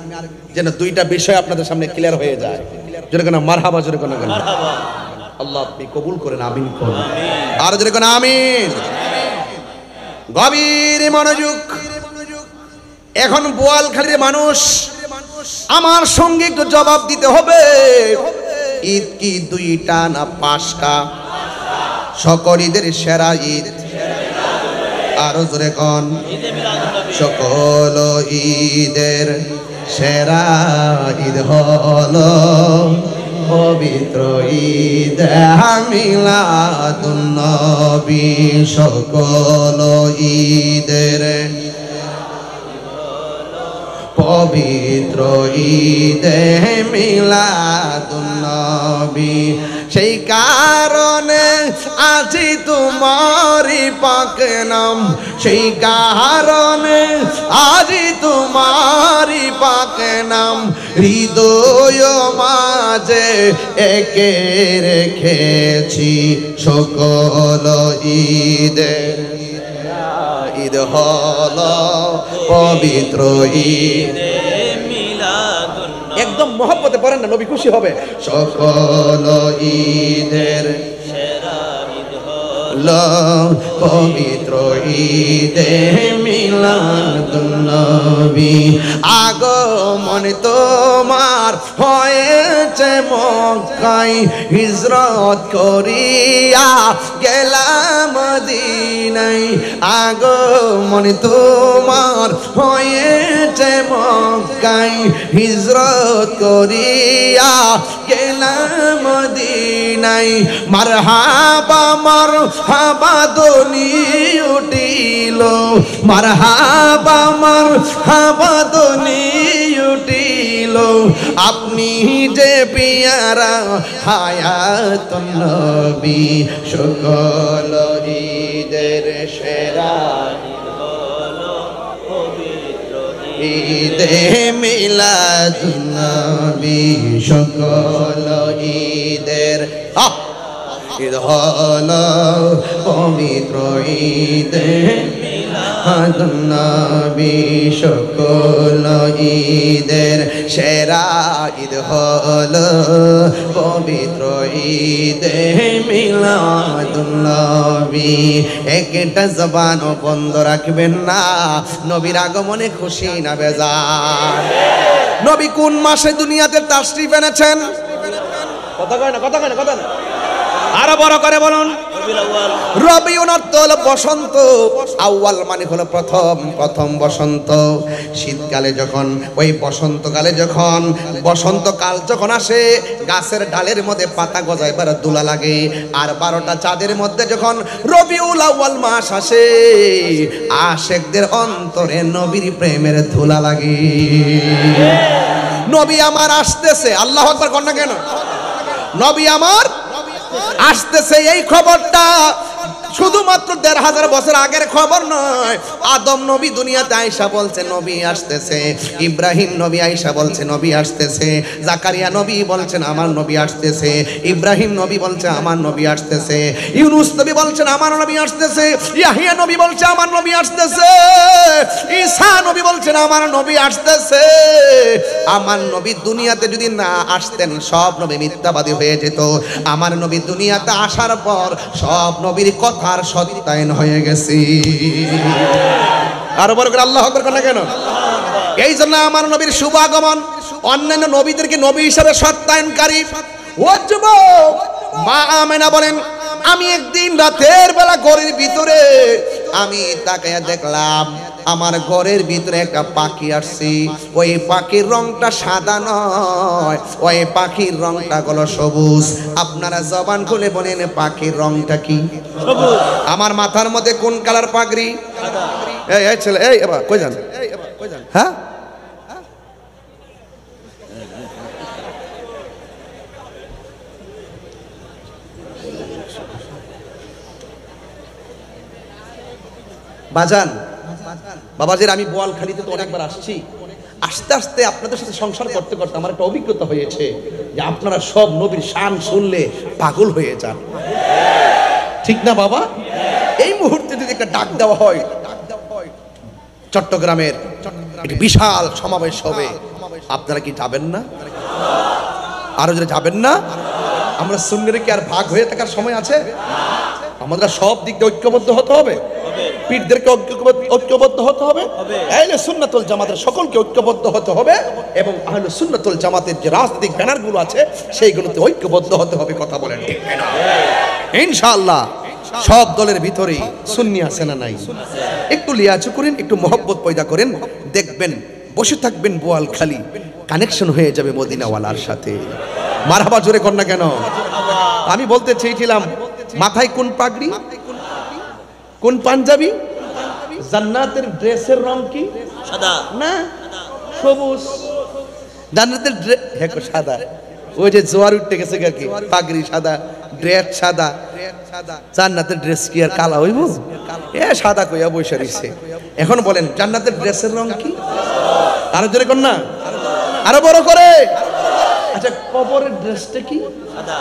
B: যেন দুইটা বিষয় আপনাদের সামনে ক্লিয়ার হয়ে যায়। জোরে কোন মারহাবা, জোরে কোন মারহাবা। আল্লাহ আপনি কবুল করেন, আমিন করুন। আর জোরে কোন আমিন। গভীর মনোযোগ। এখন বোয়ালখালীর মানুষ আমার সঙ্গে একটু জবাব দিতে হবে, ঈদ কি দুইটা না পাঁচটা? সকল ঈদের সেরা ঈদ আরো জোরে কোন? সকল ঈদের সেরা ঈদ হলো পবিত্র ঈদ মিলাদুন নবী সকল ঈদের পবিত্র ঈদে মিলাদুন নবী সেই কারণে আজি তোমারি পাক নাম সেই কারণে আজি তোমারি পাক নাম হৃদয় মাঝে একে রেখেছি সকল ঈদের ঈদ হলো পবিত্র ঈদ
D: মিলাদুন
B: একদম মহব্বতে পড়েন না নবী খুশি হবে সকল ঈদের
D: সেরা ঈদ
B: হলো পবিত্র ঈদে মিলাদুন নবী আগমন তোমার হয়েছে মক্কায় হিজরত করিয়া গেলাম মদিনায় আগমন তোমার হয়েছে মক্কায় হিজরত করিয়া গেলাম মদিনায় মারহাবা মারহাবা ধ্বনি উঠিল মারহাবা মারহাবা ধ্বনি উঠিল আপনি যে পিয়ারা হায়াতুন নবী সকল ঈদের সেরা ঈদে মিলাদুন নবী সকল ঈদের ঈদ হলো পবিত্র ঈদে মিলাদুন নবী সকল ঈদের সেরা ঈদ হলো পবিত্র ঈদে মিলাদুন নবী একটা জবান বন্ধ রাখবেন না নবীর আগমনে খুশি না বেজার নবী কোন মাসে দুনিয়াতে তাশরিফ এনেছেন কথা কয় না কথা কয় না কথা না আরো বড় করে বলুন রবিউল আউয়াল বসন্ত আউয়াল মানে হলো প্রথম বসন্ত শীতকালে যখন ওই বসন্তকালে যখন বসন্তকাল যখন আসে গাছের ডালের মধ্যে পাতা গজায় বার দোলা লাগে আর 12টা চাঁদের মধ্যে যখন রবিউল আউয়াল মাস আসে আশিকদের অন্তরে নবীর প্রেমের ধুলা লাগে নবী আমার আসতেছে আল্লাহু আকবার কোন না কেন নবী আমার আসতেছে এই খবরটা শুধুমাত্র 1500 বছর আগের খবর নয় আদম নবী দুনিয়াতে আয়েশা বলছে নবী আসতেছে ইব্রাহিম নবী আয়েশা বলছে নবী আসতেছে জাকারিয়া নবী বলছেন আমার নবী আসতেছে ইব্রাহিম নবী বলছে আমার নবী আসতেছে ইউনুস নবী বলছেন আমার নবী আসতেছে ইয়াহিয়া নবী বলছে আমার নবী আসতেছে ঈসা নবী বলছেন আমার নবী আসতেছে আমার নবী দুনিয়াতে যদি না আসতেন সব নবী মিথ্যাবাদী হয়ে যেত আমার নবী দুনিয়াতে আসার পর সব নবীর কথার সত্যায়ন হয়ে গেছে আর বড় করে আল্লাহু আকবার না কেন এই জন্য আমার নবীর শুভ আগমন অন্যান্য নবীদেরকে নবী হিসেবে সত্যায়নকারী ও যুবক মা আমেনা বলেন আমি একদিন রাতের বেলা ঘরের ভিতরে আমি তাকায়া দেখলাম আমার ঘরের ভিতরে একটা পাখি আসছে ওই পাখির রংটা সাদা নয় ওই পাখির রংটা হলো সবুজ আপনারা জবান খুলে বলেন পাখির রংটা কি
D: সবুজ
B: আমার মাথার মধ্যে কোন কালার পাগড়ি
D: সাদা
B: এই ছেলে এই এবার কই যান হ্যাঁ বাজান বাবাজির আমি বোয়ালখালীতে তো অনেকবার আসছি আস্তে আস্তে আপনাদের সাথে সংসার করতে করতে আমার একটা অভিজ্ঞতা হয়েছে যে আপনারা সব নবীর শান শুনলে পাগল হয়ে যান ঠিক না বাবা এই মুহূর্তে যদি একটা ডাক দেওয়া হয় চট্টগ্রামের একটি বিশাল সমাবেশ হবে আপনারা কি যাবেন না আরো যারা যাবেন না আমরা সুন্নিরা কি আর ভাগ হয়ে থাকার সময় আছে আমাদের সব দিক দিয়ে ঐক্যবদ্ধ হতে হবে পীরদেরকে ঐক্যবদ্ধ হতে হবে আহলে সুন্নাতুল জামাতের সকলকে ঐক্যবদ্ধ হতে হবে এবং আহলে সুন্নাতুল জামাতের যে রাজনৈতিক ব্যানারগুলো আছে সেইগুলোতে ঐক্যবদ্ধ হতে হবে কথা বলেন ঠিক না ইনশাআল্লাহ সব দলের ভিতরেই সুন্নি আছে না নাই একটু লিয়াজু করেন একটু মহব্বত পয়দা করেন দেখবেন বসে থাকবেন বোয়ালখালী কানেকশন হয়ে যাবে মদিনাওয়ালার সাথে মারহাবা জোরে কর না কেন? আমি বলতে চেয়েছিলাম মাথায় কোন পাগড়ি, কোন পাঞ্জাবি, জান্নাতের ড্রেসের রং কি?
D: সাদা
B: না, সবুজ। জান্নাতের হ্যাঁ সাদা। ওই যে জোয়ার উঠতে গেছে কি, পাগড়ি সাদা, ড্রেস সাদা। জান্নাতের ড্রেস কি আর কালা হইব? এ সাদা কইয়া বসে রইছে। এখন বলেন জান্নাতের ড্রেসের রং কি? আরো জোরে কর না, আরো বড় করে। আচ্ছা কবরের ড্রেসটা কি?
D: সাদা।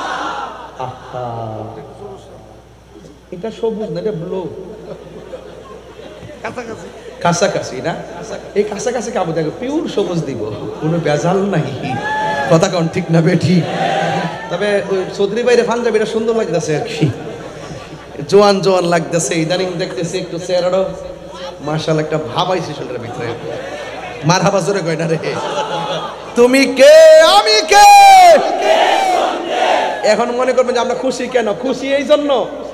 B: আহা, এটা সবুজ না, এটা ব্লু। কাছাকাছি না? এই কাছাকাছি কাবু দেখো, পিওর সবুজ দিব, কোনো বেজাল নাই। কথা কোন ঠিক না বেঠি? তবে ওই চৌধুরী বাইরে পাঞ্জাবিটা সুন্দর লাগতেছে আর কি, জোয়ান জোয়ান লাগতেছে। ইদানিং দেখতেছি একটু চেহারাটাও মাশাআল্লাহ একটা ভাব আইছে শরীরের ভিতরে। মারহাবা জোরে কই না রে? তুমি কে আমি কে? এখন মনে করবেন যে আমরা খুশি কেন? খুশি এই জন্য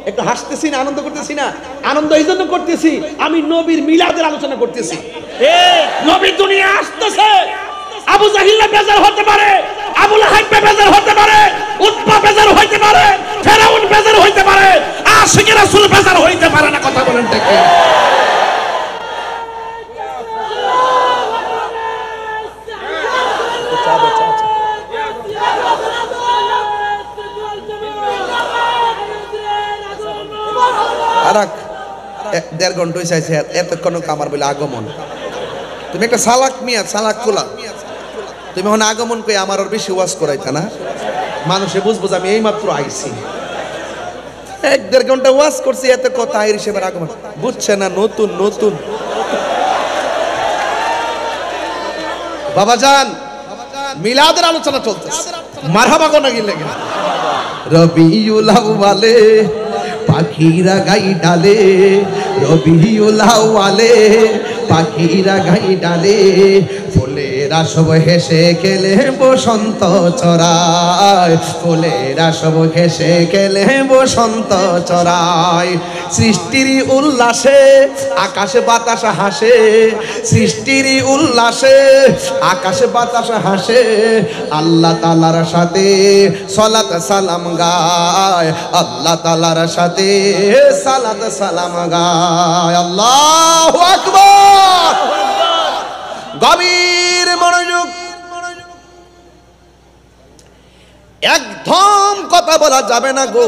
B: একটু হাসতেছি না, আনন্দ করতেছি না? আনন্দ এই জন্য করতেছি, আমি নবীর মিলাদের আলোচনা করতেছি।
C: নবী দুনিয়া আসতেছে, আবু জাহিল্লা বেজার হতে পারে, আবু লাহাব বেজার হতে পারে, উতবা বেজার হইতে পারে, ফেরাউন বেজার হইতে পারে, আশিকে রাসূল বেজার হইতে পারে না। কথা বলেন ঠিক কি?
B: আর 1.5 ঘন্টা হইছে এতক্ষণ কামার বলে আগমন। তুমি একটা সালাক মিয়া, সালাক খোলা। তুমি এখন আগমন কই আমার আর বেশি ওয়াজ করাইতা না, মানুষে বুঝবো যে আমি এই মাত্র আইছি। 1.5 ঘন্টা ওয়াজ করছি, এত কথা আইর হিসেবে আগমন বুঝছে না। নতুন নতুন বাবাজান মিলাদের আলোচনা চলতেছে। মারহাবা কোনা গিলে রবিউল আউয়ালে পাখিরা গাই ডালে, রবিউল আউয়ালে পাখিরা গাই ডালে, ফুলেরা সব হেসে খেলে বসন্ত চড়ায়, ফুলেরা সব হেসে খেলে বসন্ত চড়ায়। সৃষ্টির উল্লাসে আকাশে বাতাস হাসে, সৃষ্টির উল্লাসে আকাশে বাতাস হাসে, আল্লাহ তাআলার সাথে সালাত সালাম গায়, আল্লাহ তাআলার সাথে সালাত সালাম গায়। আল্লাহু আকবার। গভীর মনোযোগ, একদম কথা বলা যাবে না গো।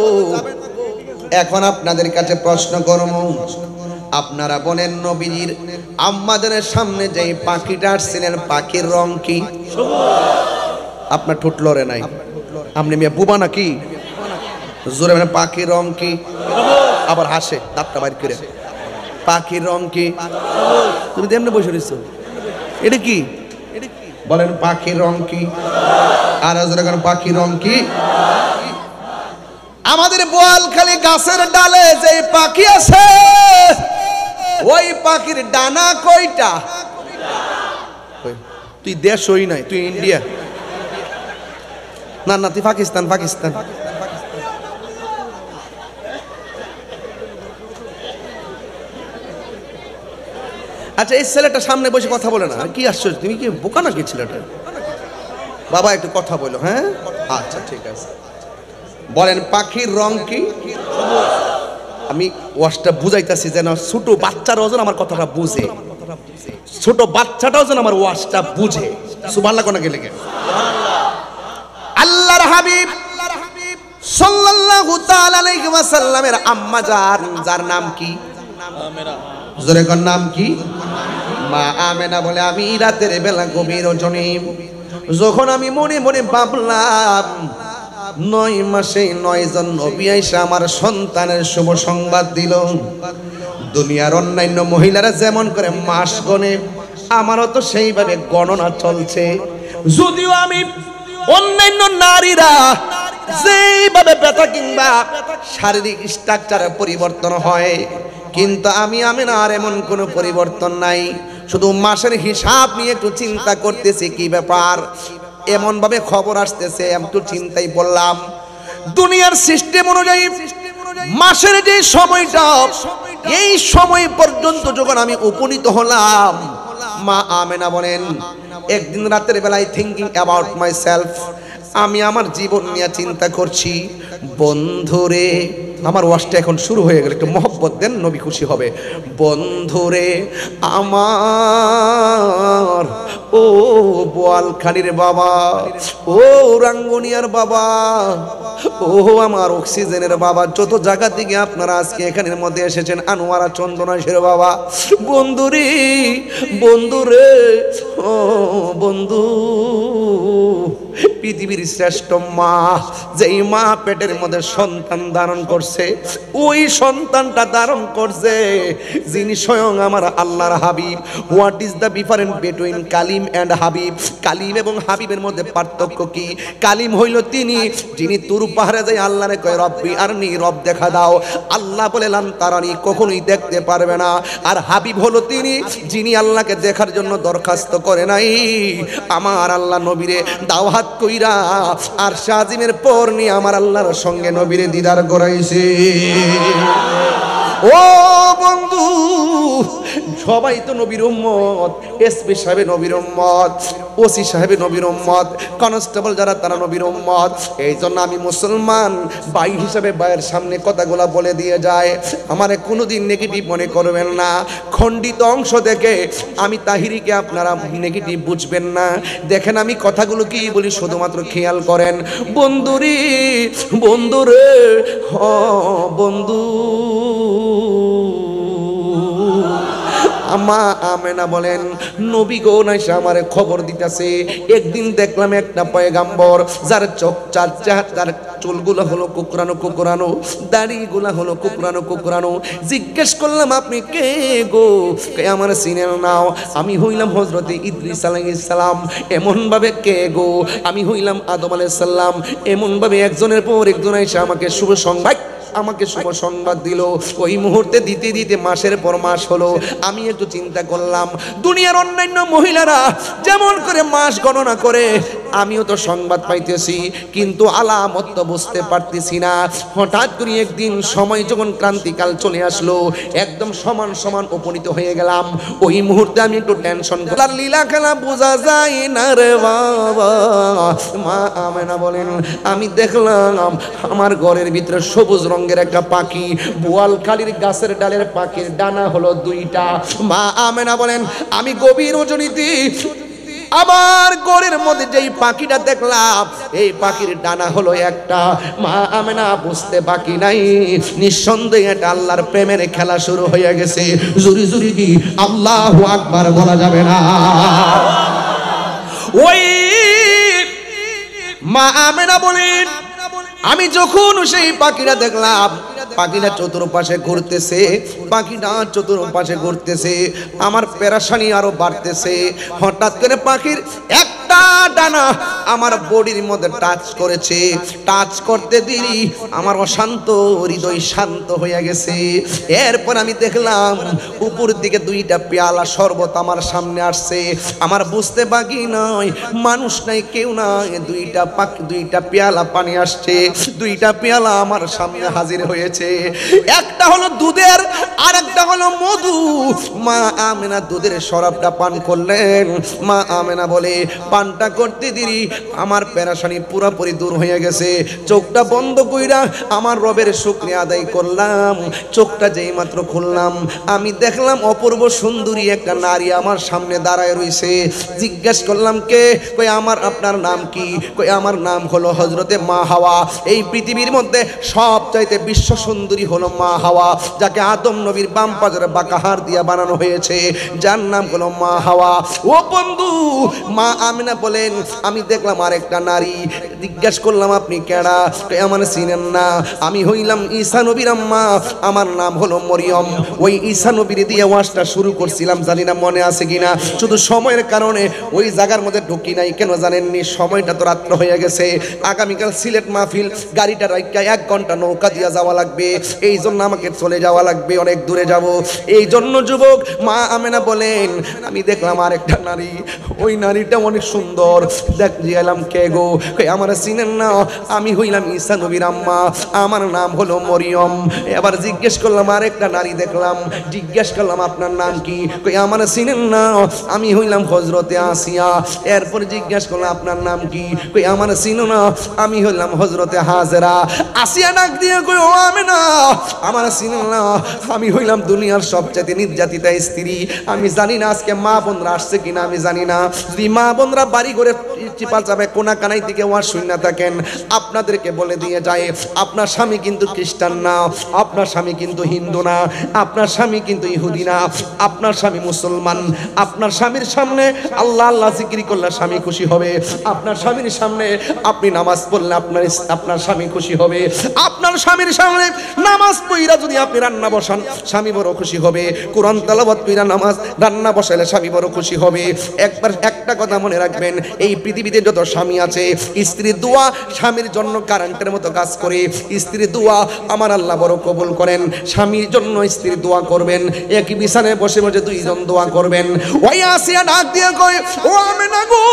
B: এখন আপনাদের কাছে প্রশ্ন করব, আপনারা বলেন নবীর আম্মাদের সামনে যে পাখিটা আসছিলেন, পাখির রং কি? আপনার ঠোঁট লড়ে নাই, আপনি মিয়া বুবা নাকি? জোরে মানে পাখির রং কি? আবার হাসে দাঁতটা বাইর করে। পাখির রং কি? তুমি তেমনি বসে রয়েছো, এটা কি বলেন? পাখির রং কি? আর পাখির রং কি? আমাদের বোয়ালখালী গাছের ডালে যে পাখি আছে, ওই পাখির ডানা কয়টা? তুই দেশ হই নাই, তুই ইন্ডিয়া না, না তুই পাকিস্তান। পাকিস্তান আচ্ছা, এই ছেলেটা সামনে বসে কথা বলে না, কি আশ্চর্য, তুমি কি বোকা নাকি ছেলেটা? বাবা একটু কথা বলো। হ্যাঁ আচ্ছা ঠিক আছে, বলেন পাখির রং কি? আমি ওয়াজটা বুঝাইতেছি যেন ছোট বাচ্চারাও যেন আমার কথাটা বুঝে, ছোট বাচ্চাটাও যেন আমার ওয়াজটা বুঝে। সুবহানাল্লাহ কোনা গেলে আল্লাহর হাবিব সাল্লাল্লাহু তাআলা আলাইহি ওয়াসাল্লামের আম্মা যার নাম কি? জোরে কোন নাম কি? মা আমেনা বলে, আমি রাতের বেলা গভীর রজনী যখন আমি মনে মনে ভাবলাম 9 মাসে 9 জন নবী আইসা আমার সন্তানের শুভ সংবাদ দিল। দুনিয়ার অন্যান্য মহিলারা যেমন করে মাস গণে, আমারও তো সেইভাবে গণনা চলছে। যদিও আমি অন্যান্য নারীরা যেইভাবে ব্যথা কিংবা শারীরিক স্ট্রাকচারে পরিবর্তন হয়, কিন্তু আমি আর এমন কোনো পরিবর্তন নাই। শুধু মাসের হিসাব নিয়ে একটু চিন্তা করতেছি, কি ব্যাপার এমন ভাবে খবর আসতেছে, একটু চিন্তাই বললাম। দুনিয়ার সিস্টেম অনুযায়ী মাসের যে সময়টা, এই সময় পর্যন্ত যখন আমি উপনীত হলাম, মা আমেনা বলেন, একদিন রাতের বেলায় থিঙ্কিং অ্যাবাউট মাই সেলফ, আমি আমার জীবন নিয়ে চিন্তা করছি। বন্ধুরে, আমার ওয়াজটা এখন শুরু হয়ে গেল, একটু মহব্বত দেন, নবী খুশি হবে। বন্ধুরে আমার, ও বোয়ালখালীর বাবা, ও রাঙ্গুনিয়ার বাবা, ও আমার অক্সিজেনের বাবা, যত জায়গা থেকে আপনারা আজকে এখানের মধ্যে এসেছেন, আনোয়ারা চন্দনাশের বাবা, বন্ধুরে, বন্ধুরে, ও বন্ধু, পৃথিবীর শ্রেষ্ঠ মা, যেই মা পেটের মধ্যে সন্তান ধারণ করছে, ওই সন্তানটা ধারণ করছে যিনি স্বয়ং আমার আল্লাহর Habib. What is the difference between Kalim and Habib? Kalim এবং হাবিবের মধ্যে পার্থক্য কি? কালিম হইল তিনি যিনি তুর পাহাড়ে যায় আল্লাহরে কয় রব্বি আরনি, রব দেখা দাও। আল্লাহ বলে লান তারানি, কখনোই দেখতে পারবে না। আর হাবিব হলো তিনি যিনি আল্লাহকে দেখার জন্য দরখাস্ত করে নাই, আমার আল্লাহ নবীরে দাওয়াত কইরা আর শাজিমের পর নিয়ে আমার আল্লাহর সঙ্গে নবীরে দিদার করাইছে। ও বন্ধু, সবাই তো নবীর উম্মত, এসপি সাহেব নবীর উম্মত, ওসি সাহেব নবীর উম্মত, কনস্টেবল যারা তারা নবীর উম্মত। এই জন্য আমি মুসলমান ভাই হিসাবে ভাইয়ের সামনে কথাগুলা বলে দিয়ে যায়, আমারে কোনোদিন নেগেটিভ মনে করবেন না। খণ্ডিত অংশ দেখে আমি তাহিরিকে আপনারা নেগেটিভ বুঝবেন না। দেখেন আমি কথাগুলো কি বলি, শুধুমাত্র খেয়াল করেন। বন্ধুরে, বন্ধুরে, হ বন্ধু, আম্মা আমেনা বলেন নবী গো নাইসা আমারে খবর দিতেছে। একদিন দেখলাম একটা পয়গাম্বর যার চোখ চার, তার চুলগুলো হলো কুকরানো কুকরানো, দাড়িগুলো হলো কুকরানো কুকরানো। জিজ্ঞেস করলাম আপনি কে গো? আমার চিনেন নাও? আমি হইলাম হযরতে ইদ্রিস আলাইহিস সালাম। এমন ভাবে কে গো? আমি হইলাম আদম আলাইহিস সালাম। এমন ভাবে একজনের পর একজন এসে আমাকে শুভ সংবাদ দিল। ওই মুহূর্তে দিতে দিতে মাসের পর মাস হলো। আমি একটু চিন্তা করলাম, দুনিয়ার অন্যান্য মহিলারা যেমন করে মাস গণনা করে, আমিও তো সংবাদ পাইতেছি, কিন্তু আলামত তো বুঝতে পারতেছি না। হঠাৎ করে একদিন সময় যখন ক্রান্তিকাল চলে আসলো, একদম সমান সমান উপনীত হয়ে গেলাম। ওই মুহূর্তে আমি একটু টেনশন করলাম। লীলা খেলা বোঝা যায় না রে বাবা। মা আমেনা বলেন আমি দেখলাম আমার ঘরের ভিতরে সবুজ রঙের একটা পাখি, বোয়ালখালীর গাছের ডালের পাখির ডানা হলো 2টা। মা আমেনা বলেন আমি গভীর রজনীতে আমার ঘরের মধ্যে যেই পাখিটা দেখলাম, এই পাখির ডানা হলো একটা। মা আমেনা বুঝতে বাকি নাই, নিঃসন্দেহে এটা আল্লাহর প্রেমের খেলা শুরু হয়ে গেছে। জুরি জুরি কি আল্লাহু আকবার বলা যাবে না? ওই মা আমেনা বলেন আমি যখন সেই পাখিটা দেখলাম, পাখিটা চতুর্পাশে ঘুরতেছে, পাখিটা চতুর্পাশে ঘুরতেছে, আমার পেরেশানি আরো বাড়তেছে। হঠাৎ করে পাখির একটা ডানা আমার বডির মধ্যে টাচ করেছে। টাচ করতে দিই আমার অশান্ত হৃদয় শান্ত হয়ে গেছে। এরপর আমি দেখলাম উপর দিকে 2টা পেয়ালা শরবত আমার সামনে আসছে। আমার বুঝতে বাকি নয়, মানুষ নাই, কেউ নাই, 2টা পেয়ালা পানি আসছে। 2টা পেয়ালা আমার সামনে হাজির হয়েছে। একটা হলো দুধের, আর একটা হলো মধু। মা আমেনা দুধের শরাবটা পান করলেন। মা আমেনা বলে পানটা করতে দিই আমার পেরেশানি পুরোপুরি দূর হয়ে গেছে। চোখটা বন্ধ কইরা আমার রবের শুকরিয়া আদায় করলাম। চোখটা যেই মাত্র খুললাম, আমি দেখলাম অপূর্ব সুন্দরী একটা নারী আমার সামনে দাঁড়ায় রইছে। জিজ্ঞেস করলাম কে? কই আমার আপনার নাম কি? কই আমার নাম হলো হযরতে মা হাওয়া। এই পৃথিবীর মধ্যে সবচাইতে বিশ্ব সুন্দরী হলো মা হাওয়া, যাকে আদম নবীর বাম পাজরে বাঁকা হাড় দিয়া বানানো হয়েছে, যার নাম হলো মা হাওয়া। ও বন্ধু, মা আমিনা বলেন আমি দেখলাম আরেকটা নারী। জিজ্ঞাসা করলাম আপনি কেডা? আমার চিনেন না? আমি হইলাম ঈসা নবীর আম্মা, আমার নাম হলো মরিয়ম। ওই ঈসা নবীর দিয়ে ওয়াজটা শুরু করছিলাম, জানি না মনে আছে কিনা। শুধু সময়ের কারণে ওই জায়গার মধ্যে ঢুকি নাই। কেন জানেননি? সময়টা তো রাত্র হয়ে গেছে। আগামীকাল সিলেট মাহফিল, গাড়িটা রাইখা 1 ঘন্টা নৌকা দিয়া যাওয়া লাগবে। এই জন্য আমাকে চলে যাওয়া লাগবে, অনেক দূরে যাব। এই জন্য যুবক মা আমেনা বলেন আমি দেখলাম আরেকটা নারী। ওই নারীটা অনেক সুন্দর। দেখ গেলাম কে গো? আমার চিনেন না? আমি হইলাম ঈসা নবীর আম্মা, আমার নাম হলো মরিয়ম। এবার জিজ্ঞেস করলাম, আরেকটা নারী দেখলাম, জিজ্ঞেস করলাম আপনার নাম কি? কই আমার চিনেন না? আমি হইলাম হযরতে আসিয়া। এরপর জিজ্ঞেস করলাম আপনার নাম কি? কই আমার চিনো না? আমি হইলাম হযরতে হাজেরা। আসিয়া ডাক দিয়ে কই ও আমেনা, আমার চিনো না? আমি হইলাম দুনিয়ার সবচেয়ে নির্যাতিতা স্ত্রী। আমি জানি না আজকে মা বোনরা আসছে কিনা, আমি জানি না। যদি মা বোনরা বাড়ি করে চিপাল চাপে কোনা কানাই থেকে ওয়াজ শুননা থাকেন, আপনাদেরকে বলে দিয়ে যায়, আপনার স্বামী কিন্তু খ্রিস্টান না, আপনার স্বামী কিন্তু হিন্দু না, আপনার স্বামী কিন্তু ইহুদি না, আপনার স্বামী মুসলমান। আপনার স্বামীর সামনে আল্লাহ আল্লাহ জিকির করলে স্বামী খুশি হবে। আপনার স্বামীর সামনে আপনি নামাজ পড়লে আপনার স্বামী খুশি হবে। আপনার স্বামীর সামনে নামাজ পড়া যদি আপনি রান্না বসান, স্বামী বড় খুশি হবে। কোরআন তেলাওয়াত কইরা নামাজ রান্না বসাইলে স্বামী বড় খুশি হবে। একবার একটা কথা মনে রাখবেন, এই পৃথিবীতে যত স্বামী আছে, স্ত্রীর দোয়া স্বামীর জন্য কারেন্টের মতো কাজ করে। স্ত্রীর দোয়া আমার আল্লাহ বড় কবুল করেন। স্বামীর জন্য স্ত্রীর দোয়া করবেন, একই বিছানায় বসে বসে দুইজন দোয়া করবেন। ওই আসিয়া ডাক দিয়ে কয় ও আমেনা গো,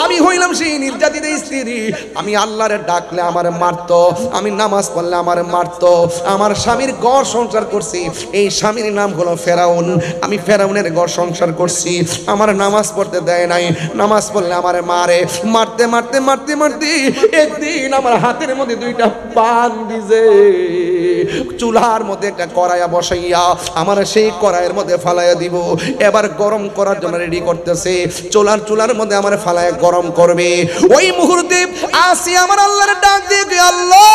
B: আমি হইলাম সেই নির্যাতিত স্ত্রী। আমি আল্লাহরে ডাকলে আমারে মারতো, আমি নামাজ পড়লে আমারে মারতো। আমার স্বামীর ঘর সংসার করছি, এই স্বামীর নাম হলো ফেরাউন। আমি ফেরাউনের ঘর সংসার করছি, আমার নামাজ পড়তে দেয় নাই, নামাজ পড়লে আমারে মারে। মারতে মারতে মারতে মারতে একদিন আমার হাতের মধ্যে দুইটা পান দিছে, চুলার মধ্যে একটা কড়াইয়া বসাইয়া আমার সেই কড়াইয়ের মধ্যে ফালাইয়া দিব। এবার গরম করার জন্য রেডি করতেছে, চুলার মধ্যে আমার ফালাইয়া গরম করবে। ওই মুহূর্তে আসি আমার আল্লাহর ডাক দিয়ে, আল্লাহ,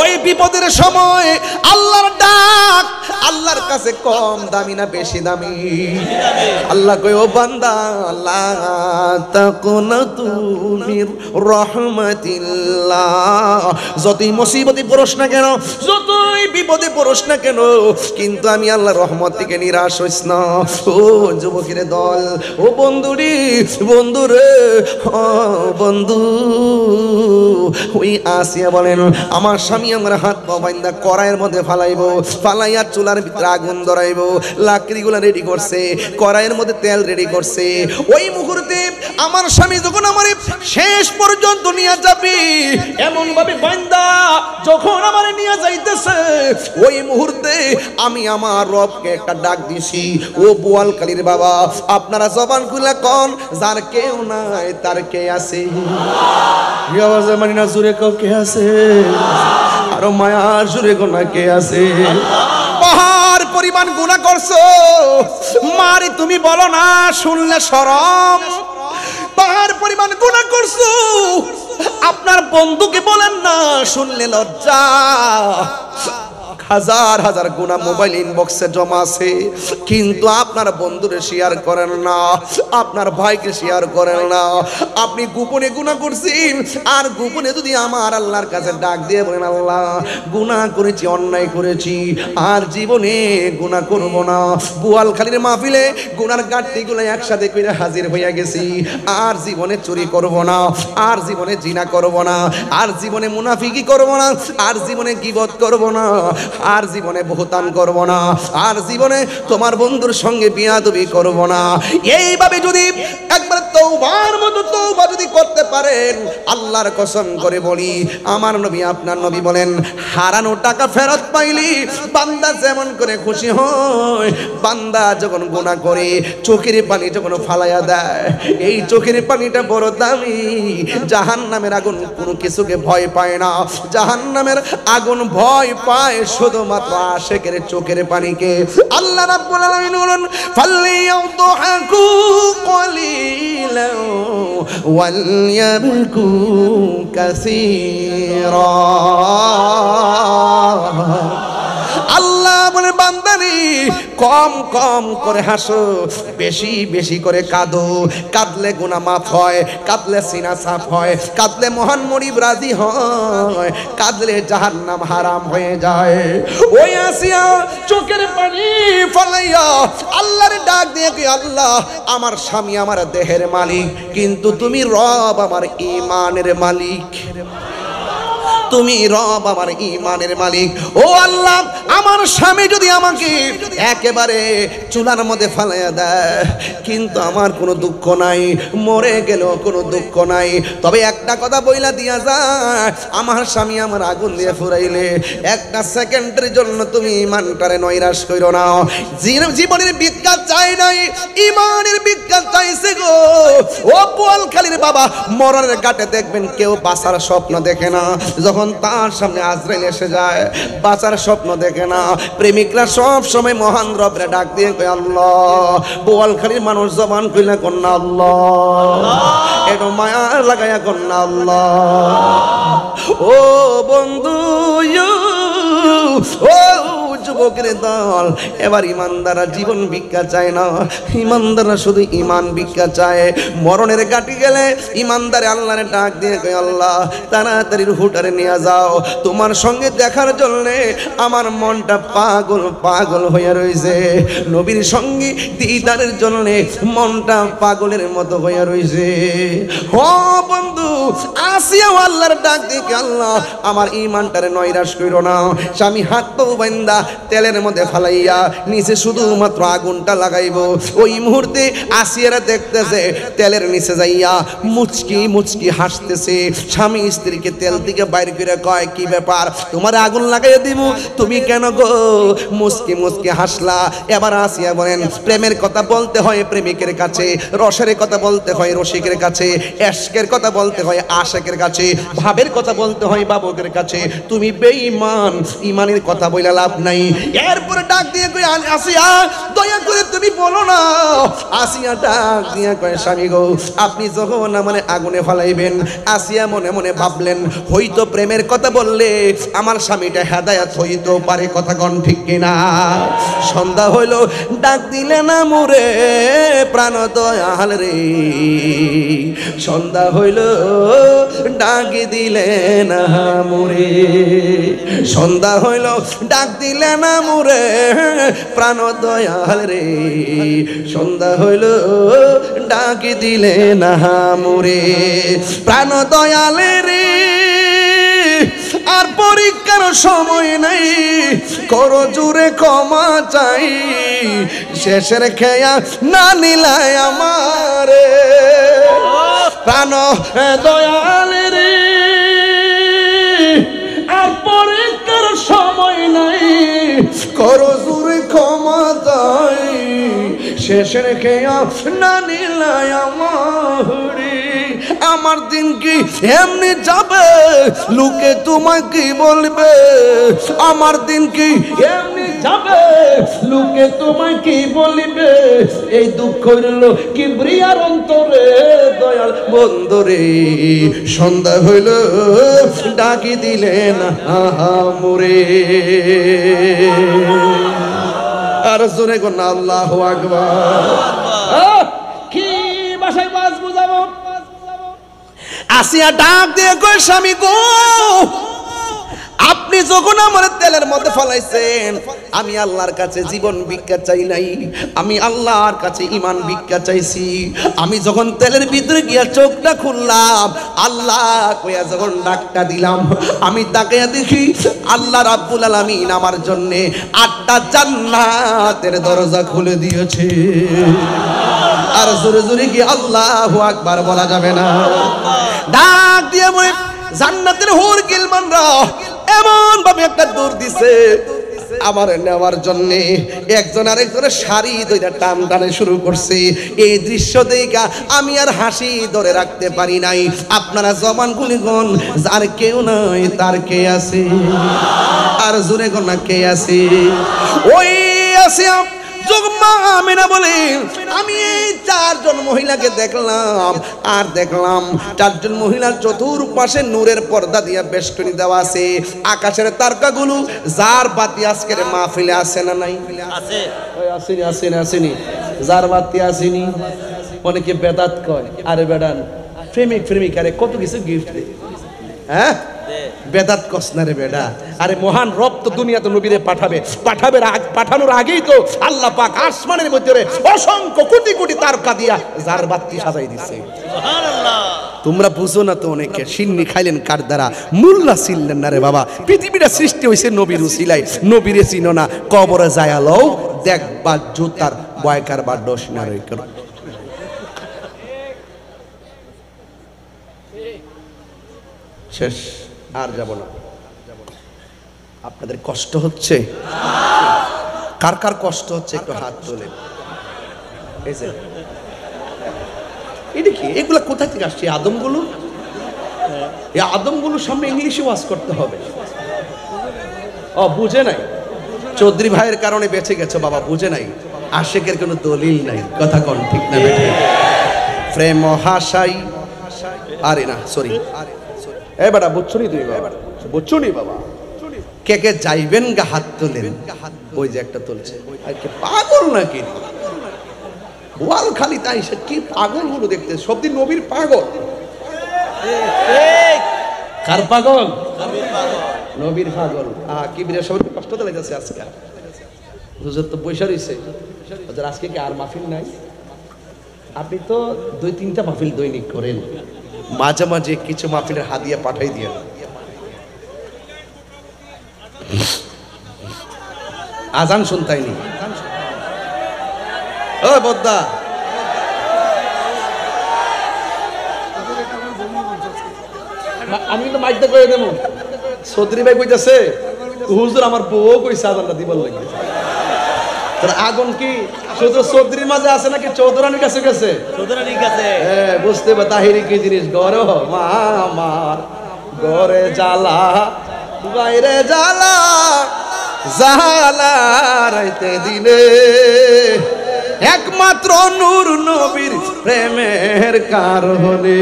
B: ওই বিপদের সময় আল্লাহর ডাক আল্লাহর কাছে কম দামি না বেশি দামি? আল্লাহ কই ও বান্দা, লা তাকুনাতু মির রাহমাতিল্লাহ। যতই মুসিবতে পড়স না কেন, যতই বিপদে পড়স না কেন, কিন্তু আমি আল্লাহর রহমত থেকে নিরাশ হইস না। ও যুবকের দল, ও বন্ধুরে, বন্ধুরে, ও বন্ধু, ওই আসিয়া বলেন আমার স্বামী আমার হাত পা বাইন্দা কড়াইয়ের মধ্যে ফালাইবো, ফালাইয়া চুলার ভিতরে আগুন ধরাইবো। লাকড়িগুলা রেডি করছে, কড়াইয়ের মধ্যে তেল রেডি করছে। ওই মুহূর্তে আমার স্বামী যখন আমার শেষ পর্যন্ত নিয়ে যাবে, এমন ভাবে বাইন্দা যখন আমার নিয়ে যাইতেছে, ওই মুহূর্তে আমি আমার রবকে একটা ডাক দিছি, ও বোয়ালখালীর বাবা, আপনারা জবান খুলে কোন, যার কেউ নাই তার কে আছে? মানি না জুড়ে কেউ কে আছে? আরো মায়ার জুড়ে গোনা কে আছে? পাহাড় পরিমাণ গুনাহ করছো, মারি তুমি বলো না, শুনলে শরম। পাহাড় পরিমাণ গুনাহ করছো, আপনার বন্ধুকে বলেন না, শুনলে লজ্জা। হাজার হাজার গুনাহ মোবাইল ইনবক্সে জমা আছে, কিন্তু আপনার বন্ধুরে শেয়ার করেন না, আপনার ভাইকে শেয়ার করেন না। আপনি গোপনে গুনাহ করছেন, আর গোপনে যদি আমার আল্লাহর কাছে ডাক দিয়ে বলেন, আল্লাহ গুনাহ করেছি, অন্যায় করেছি, আর জীবনে গুনাহ করব না। বোয়ালখালীর মাহফিলে গুনার গাঁটটিগুলো একসাথে করে হাজির হইয়া গেছি, আর জীবনে চুরি করব না, আর জীবনে জিনা করব না, আর জীবনে মুনাফিকি করব না, আর জীবনে গীবত করব না, আর জীবনে বহুতান করব না, আর জীবনে তোমার বন্ধুর সঙ্গে বিয়াদবি করব না। এইভাবে যদি একবার তওবার মতো তওবা যদি করতে পারেন, আল্লাহর কসম করে বলি, আমার নবী আপনার নবী বলেন, হারানো টাকা ফেরত পাইলি বান্দা যেমন করে খুশি হয়। বান্দা যখন গুনাহ করে চোখের পানি যখন ফালাইয়া দেয়, এই চোখের পানিটা বড় দামি। জাহান্নামের আগুন কোনো কিছুকে ভয় পায় না, জাহান্নামের আগুন ভয় পায় শুধুমাত্র আশিকের চোখের পানিকে। আল্লাহ রাব্বুল আলামিন বলেন, ফালিয়াউদহাকু কলিলান ওয়ালইয়াবকু কাসীরা। আল্লাহ বলে, বান্দানি কম কম করে হাসো, বেশি বেশি করে কাঁদো। কাঁদলে গুনাহ মাফ হয়, কাঁদলে সিনা সাফ হয়, কাঁদলে মহান মরিব রাজি হয়, কাঁদলে জাহান্নাম হারাম হয়ে যায়। ওই আসিয়া চোখের পানি ফলাইয়া আল্লাহর ডাক দিয়ে কি, আল্লাহ আমার স্বামী আমার দেহের মালিক, কিন্তু তুমি রব আমার ঈমানের মালিক। তুমি রব, আমার ইমানের মালিক। ও আল্লাহ, আমার স্বামী যদি আমাকে একেবারে চুলার মধ্যে ফালাইয়া দেয়, কিন্তু আমার কোনো দুঃখ নাই, মরে গেলেও কোনো দুঃখ নাই, তবে একটা কথা বইলা দিয়া যায়, আমার স্বামী আমার আগুন দিয়ে ফুরাইলে একটা সেকেন্ডের জন্য তুমি ইমানটারে নৈরাশ কইরো না। জীবনের বিজ্ঞান চাই নাই, ইমানের বিজ্ঞান চাইছে গো। ও বোয়ালখালীর বাবা, মরণের ঘাটে দেখবেন কেউ বাঁচার স্বপ্ন দেখে না, যখন তার সামনে আজরাইল এসে যায় বাঁচার স্বপ্ন দেখে না। প্রেমিকরা সব সময় মহান রবরে ডাক দিয়ে কয় আল্লাহ। বোয়ালখালীর মানুষ জবান কইলা কন্যা আল্লাহ, একটু মায়া লাগাইয়া কন্যা আল্লাহ। ও বন্ধু, ও যুবকের দল, এবার ইমানদাররা জীবন ভিক্ষা চায় না, ইমানদাররা শুধু ইমান ভিক্ষা চায়। মরণের ঘাটে গেলে ইমানদারে আল্লাহরে ডাক দিয়ে কয় আল্লাহ তাড়াতাড়ি রুহটারে নিয়ে যাও, তোমার সঙ্গে দেখার জন্যে আমার মনটা পাগল পাগল হয়ে রয়েছে, নবীর সঙ্গে দিদারের জন্যে মনটা পাগলের মতো হয়ে রয়েছে। ও বন্ধু, আসিয়া আল্লাহর ডাক দিয়ে আল্লাহ আমার ইমানটারে নৈরাশ কইরো না। স্বামী হাত পা বান্দা তেলের মধ্যে ফালাইয়া নিচে শুধুমাত্র আগুনটা লাগাইবো, ওই মুহূর্তে আসিয়ারা দেখতেছে তেলের নিচে যাইয়া মুচকি মুচকি হাসতেছে। স্বামী স্ত্রীকে তেল থেকে বাইর করে কয় কি ব্যাপার, তোমার আগুন লাগাইয়া দিব, তুমি কেন গো মুচকি মুচকি হাসলা? এবার আসিয়া বলেন প্রেমের কথা বলতে হয় প্রেমিকের কাছে, রসের কথা বলতে হয় রসিকের কাছে, এশকের কথা বলতে হয় আশেকের কাছে, ভাবের কথা বলতে হয় বাবুকের কাছে। তুমি বেঈমান, ইমানের কথা বইলা লাভ নাই। এরপরে ডাক দিয়ে কই আসিয়া দয়া করে তুমি বলো না। আসিয়া ডাক দিয়ে কয় স্বামী গো, আপনি যখন মানে আগুনে ফালাইবেন, আসিয়া মনে মনে ভাবলেন হয়তো প্রেমের কথা বললে আমার স্বামীটা হেদায়াত হইতো পারে, কথা কোন ঠিক কিনা? সন্ধ্যা হইল, ডাক দিলে না মোরে প্রাণ দয়াল রে, সন্ধ্যা হইল ডাক দিলে না মোরে, সন্ধ্যা হইল ডাক দিলে না মোরে প্রাণ দয়াল রে, সন্ধ্যা হইল ডাক দিলে না মোরে প্রাণ দয়াল রে। আর পরীক্ষার সময় নাই, করো জুড়ে ক্ষমা চাই, শেষের খেয়া না নিলায় আমারে প্রাণ দয়াল রে। আর পরীক্ষার সময় নাই, করো জুড়ে ক্ষমা চাই, শেষের খেয়া না নিলায় আমারে। আমার দিন কি এমনি যাবে, লোকে তোমায় কি বলবে? আমার দিন কি এমনি যাবে, লোকে তোমায় কি বলবে? এই দুঃখ হইল কিবরিয়ার অন্তরে দয়াল বন্ধুরে, সন্ধ্যা হইল ডাকি দিলেন মোরে। আর জোরে কোন আল্লাহু আকবার।
C: কি ভাষায় বাস বুঝাবো?
B: আসিয়া ডাক দিয়ে কই স্বামী গো, আপনি যখন আমার তেলের মধ্যে ফলাইছেন, আমি আল্লাহর কাছে জীবন ভিক্ষা চাই নাই, আমি আল্লাহর কাছে ইমান ভিক্ষা চাইছি। আমি যখন তেলের ভিতরে গিয়া চোখটা খুললাম, আল্লাহ কইয়া যখন ডাকটা দিলাম, আমি তাকাইয়া দেখি আল্লাহ রাব্বুল আলামিন আমার জন্য 8টা জান্নাতের দরজা খুলে দিয়েছে। আর জোরে জোরে কি আল্লাহু আকবার বলা যাবে না? ডাক দিয়ে বলে জান্নাতের হুর গিলমানরা এমন ভাবে একটা দৌড় দিছে আমার নেওয়ার জন্য, একজন আরেকজনের শাড়ি ধরে টান টানে শুরু করছে। এই দৃশ্য দেখা আমি আর হাসি ধরে রাখতে পারি নাই। আপনারা জবান গুলিগণ, যার কেউ নাই তার কে আছে? আর জোরে গোনা কে আছে? ওই আছে যোগমা আমিনা বলে আমি এই 4 জন মহিলাকে দেখলাম, আর দেখলাম 4 জন মহিলার চতুর্পাশে নূরের পর্দা দিয়ে বেষ্টনী দেওয়া আছে। আকাশের তারকাগুলো যার বাতি আজকের মাহফিলে আছে না নাই?
D: আছে।
B: ওই আসেনি আসেনি আসেনি, যার বাতি আসেনি। অনেকে বেদাত কয়, আরে বেডান প্রেমিক প্রেমিকারে কত কিছু গিফট দেয়, হ্যাঁ বেদাত কসনারে বেডা। আরে মহান রব তো দুনিয়াতে নবীরে পাঠানোর আগেই তো আল্লাহ পাক আসমানের মধ্যে অসংখ্য কোটি কোটি তারকা দিয়া যার বাতি সাজাই দিছে।
D: সুবহানাল্লাহ।
B: তোমরা বুঝো না তো অনেকে সিন্নি খাইলেন কার দ্বারা মুল্লা ছিলেন না রে বাবা পৃথিবীটা সৃষ্টি হয়েছে নবীর উসিলায় নবীরে চিনো না কবরে যায়ালও দেখবা জুতার বয়কার বা ডোস না রই করো শেষ আর যাব না আপনাদের কষ্ট হচ্ছে কার কার কষ্ট হচ্ছে একটু হাত তোলেন এই যে এটা কি এগুলা কোথা থেকে আসছে আদমগুলো এই আদমগুলোর সামনে ইংলিশে ওয়াজ করতে হবে ও বুঝে নাই চৌধুরী ভাইয়ের কারণে বেঁচে গেছে বাবা বুঝে নাই আশেকের কোনো দলিল নাই কথা কোন ঠিক না বেঠে প্রেম হাসাই আরে না সরি এ বেটা বুঝছনি তুই বাবা বুঝছনি বাবা কে কে যাইবেন গা হাত তোলেন ওই যে একটা তুলছে আর কি পাগল নাকি ওয়াল খালি তাই সে কি পাগল গুলো দেখতে সবদিন নবীর পাগল কার পাগল নবীর পাগল কি বিরা সবাই কষ্ট তো লাগতেছে আজকে হুজুর তো পয়সা রইছে হুজুর আজকে কি আর মাহফিল নাই আপনি তো 2-3টা মাহফিল দৈনিক করেন মাঝে মাঝে কিছু মাহফিলের হাদিয়া পাঠাই দিয়ে আজান শুনতাইনি ও বদ্দা আমি কিন্তু মাইকটা কয়ে দেবো চৌধুরী ভাই কইতাছে হুজুর আমার বউ কইছে আজানটা দিবার লাগে তোর আগুন কি শুধু চৌধুরীর মাঝে আছে নাকি চৌধুরানীর কাছে গেছে
D: চৌধুরানীর কাছে
B: হ্যাঁ বুঝতে পার তাহিরি কি জিনিস গড় মা আমার গড়ে জ্বালা বাইরে জ্বালা জালা রাইতে দিলে একমাত্র নূর নবীর প্রেমের কারণে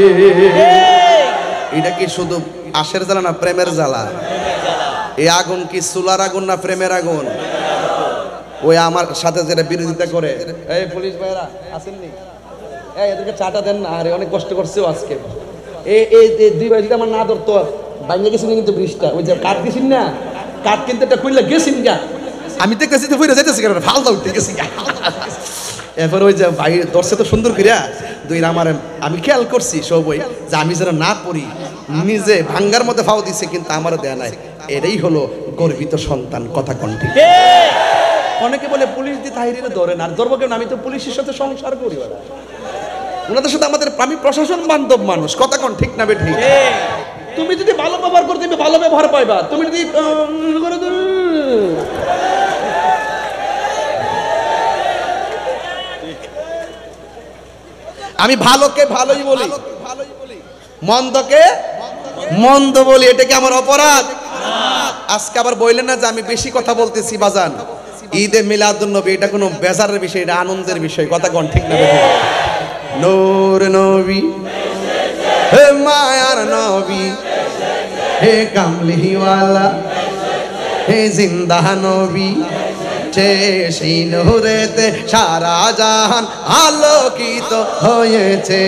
B: এটা কি শুধু আশের জ্বালা না প্রেমের জ্বালা এই আগুন কি চুলার আগুন না প্রেমের আগুন ওই আমার সাথে যেটা বিরোধিতা করে এই পুলিশ ভাইরা আসেননি এই এদেরকে চাটা দেন না আরে অনেক কষ্ট করছেও আজকে এই দুই ভাই যদি আমার না ধরতো বাইরে গেছিল কিন্তু ব্রিজটা ওই যে কাঠ গেছিন না কাঠ কিনতে একটা খুললে গেছিন গা আমি দেখতেছি তো ফুইরা যাইতেছি কেন ফালদা উঠতে গেছি এরপর ওই যে ভাই দর্শে তো সুন্দর করিয়া দুই আমার আমি খেয়াল করছি সবই যে আমি যেন না পড়ি নিজে ভাঙ্গার মধ্যে ফাও দিছে কিন্তু আমারও দেয়া নাই এটাই হলো গর্বিত সন্তান কথা কণ্ঠে অনেকে বলে পুলিশ দিয়ে তাহিরিরে ধরে না আর ধরবো কেন আমি তো পুলিশের সাথে সংসার করি ওরা ওনাদের সাথে আমাদের আমি প্রশাসন বান্ধব মানুষ কথা কোন ঠিক না বেঠি তুমি যদি ভালো ব্যবহার করতে ভালো ব্যবহার পাইবা তুমি যদি আমি ভালোকে ভালোই বলি মন্দকে মন্দ বলি এটা কি আমার অপরাধ আজকে আবার বললেন না যে আমি বেশি কথা বলতেছি বাজান ঈদে মিলাদুন নবী এটা কোনো বেজারের বিষয় এটা আনন্দের বিষয় কথা কোন ঠিক না বেঠি নূর নবী হে মায়ার নবী হে কামলিওয়ালা হে জিন্দা নবী সেই নূরেতে সারা জাহান আলোকিত হয়েছে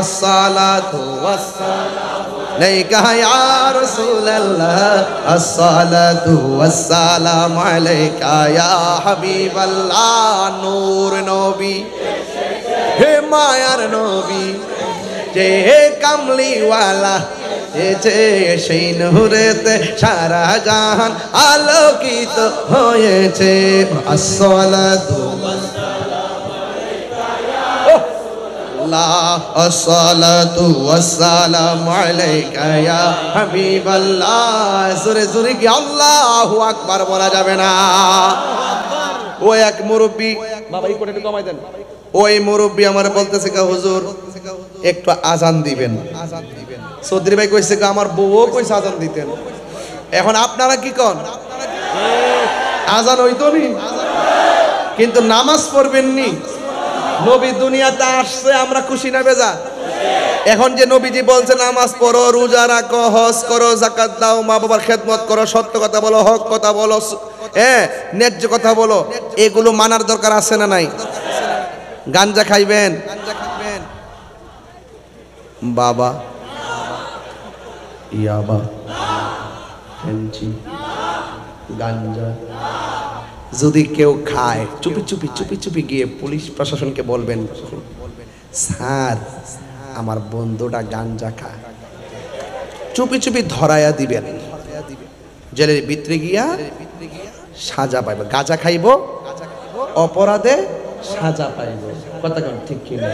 B: আসসালাতু ওয়াসসালামু আলাইকা ইয়া রাসূলুল্লাহ আসসালাতু ওয়াসসালামু আলাইকা ইয়া হাবিবাল্লাহ নূর নবী হে মায়ার নবী যে কামলিওয়ালা সেই নূরেতে সারা জাহান আলোকিত হয়েছে আসসালাতু আসসালাতু ওয়াসসালামু আলাইকা ইয়া হাবিবাল্লাহ জোরে জোরে কি আল্লাহু আকবার বলা যাবে না ওই এক মুরব্বি বাবা এই কোটাটা কমাই দেন ওই মুরব্বি আমার বলতেছে কা হুজুর একটু আজান দিবেন চৌধুরী ভাই কইছে আমার বউও কইছে আজান দিতেন এখন আপনারা কি কন আজান হইতো নি কিন্তু নামাজ পড়বেন নি নবী দুনিয়াতে আসছে আমরা খুশি না বেজা এখন যে নবীজি বলছে নামাজ পড়ো রোজা রাখো হজ করো যাকাত দাও মা বাবার খেদমত করো সত্য কথা বলো হক কথা বলো হ্যাঁ ন্যায্য কথা বলো এগুলো মানার দরকার আছে না নাই গাঞ্জা খাইবেন বাবা ইয়াবা ফেঞ্চি গাঞ্জা যদি কেউ খায় চুপি চুপি চুপি চুপি গিয়ে পুলিশ প্রশাসনকে বলবেন স্যার আমার বন্ধুটা গাঞ্জা খায়, চুপি চুপি ধরাইয়া দিবেন, জেলের ভিতরে গিয়া সাজা পাইব। গাঁজা খাইব, অপরাধে সাজা পাইব। কথা কোন ঠিক কি না?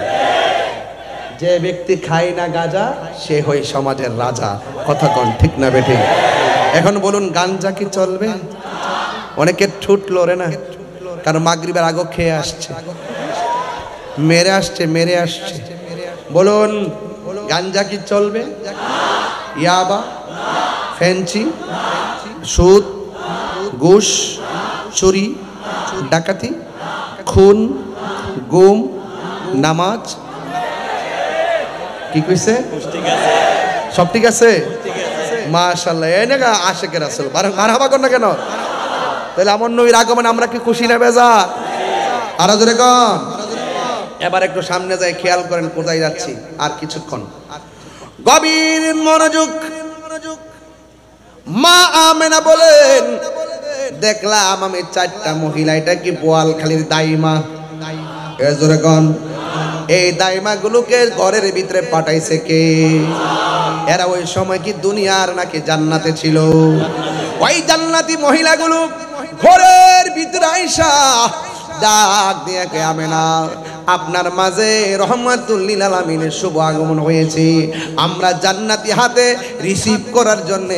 B: যে ব্যক্তি খায় না গাঁজা সে হই সমাজের রাজা। কথা কোন ঠিক না বেঠিক? এখন বলুন গাঞ্জা কি চলবে? অনেকে ঠুট লড়ে না, কারণ মাগরিবের আগে খেয়ে আসছে, মেরে আসছে। বলুন গাঞ্জা কি চলবে? ইয়াবা, ফেন্সি, সুদ, ঘুষ, চুরি, ডাকাতি, খুন, গুম, নামাজ, কি কইছে? সব ঠিক আছে? মাশাআল্লাহ। এই না আশেকের রাসূল মারহাবা কর না কেন? তাহলে আমার নবীর আগমনে আমরা কি খুশি না বেজার? আর জোরে কোন। এবার একটু সামনে যাই, খেয়াল করেন কোথায় যাচ্ছি। আর কিছুক্ষণ গভীর মনোযোগ। মা আমেনা বলেন, দেখলাম আমি 4টা মহিলা, এটা কি বোয়ালখালীর দাইমা? জোরে কোন। এই দাইমা গুলোকে ঘরের ভিতরে পাঠাইছে কে? এরা ওই সময় কি দুনিয়ার নাকি জান্নাতে ছিল? ওই জান্নাতি মহিলাগুলো ঘরের ভিতরে আইসা ডাক দিয়ে কে আমেনা, আপনার মাঝে রহমাতুল লিল আলামিনের শুভ আগমন হয়েছে। আমরা জান্নাতি হাতে রিসিভ করার জন্য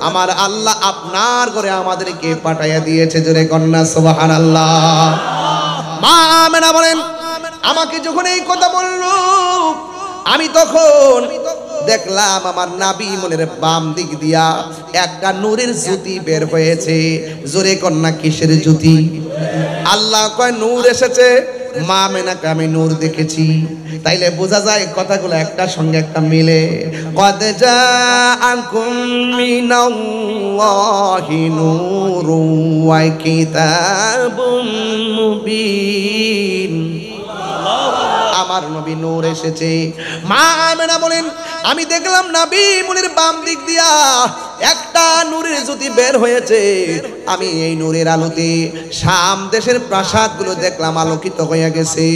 B: আমার আল্লাহ আপনার ঘরে আমাদেরকে পাঠাইয়া দিয়েছে। জোরে কন্যা সুবহানাল্লাহ। মা আমেনা বলেন, আমাকে যখন এই কথা বলল আমি তখন দেখলাম আমার নাবি মনের বাম দিক দিয়া একটা নূরের জ্যোতি বের হয়েছে। জোরে কন্যা কিসের জ্যোতি? আল্লাহ কয় নূর এসেছে, মা আমেনাকে আমি নূর দেখেছি। তাইলে বোঝা যায় কথাগুলো একটার সঙ্গে একটা মিলে। কদ জাআকুম মিনাল্লাহি নূরুন ওয়া কিতাবুম মুবিন। আমার নবী নূর এসেছে। মা আমেনা বলেন, আমি দেখলাম নবী মুনির বাম দিক দিয়া একটা নূরের জ্যোতি বের হয়েছে। আমি এই নূরের আলোতে শাম দেশের প্রাসাদগুলো দেখলাম আলোকিত হয়ে গেছে।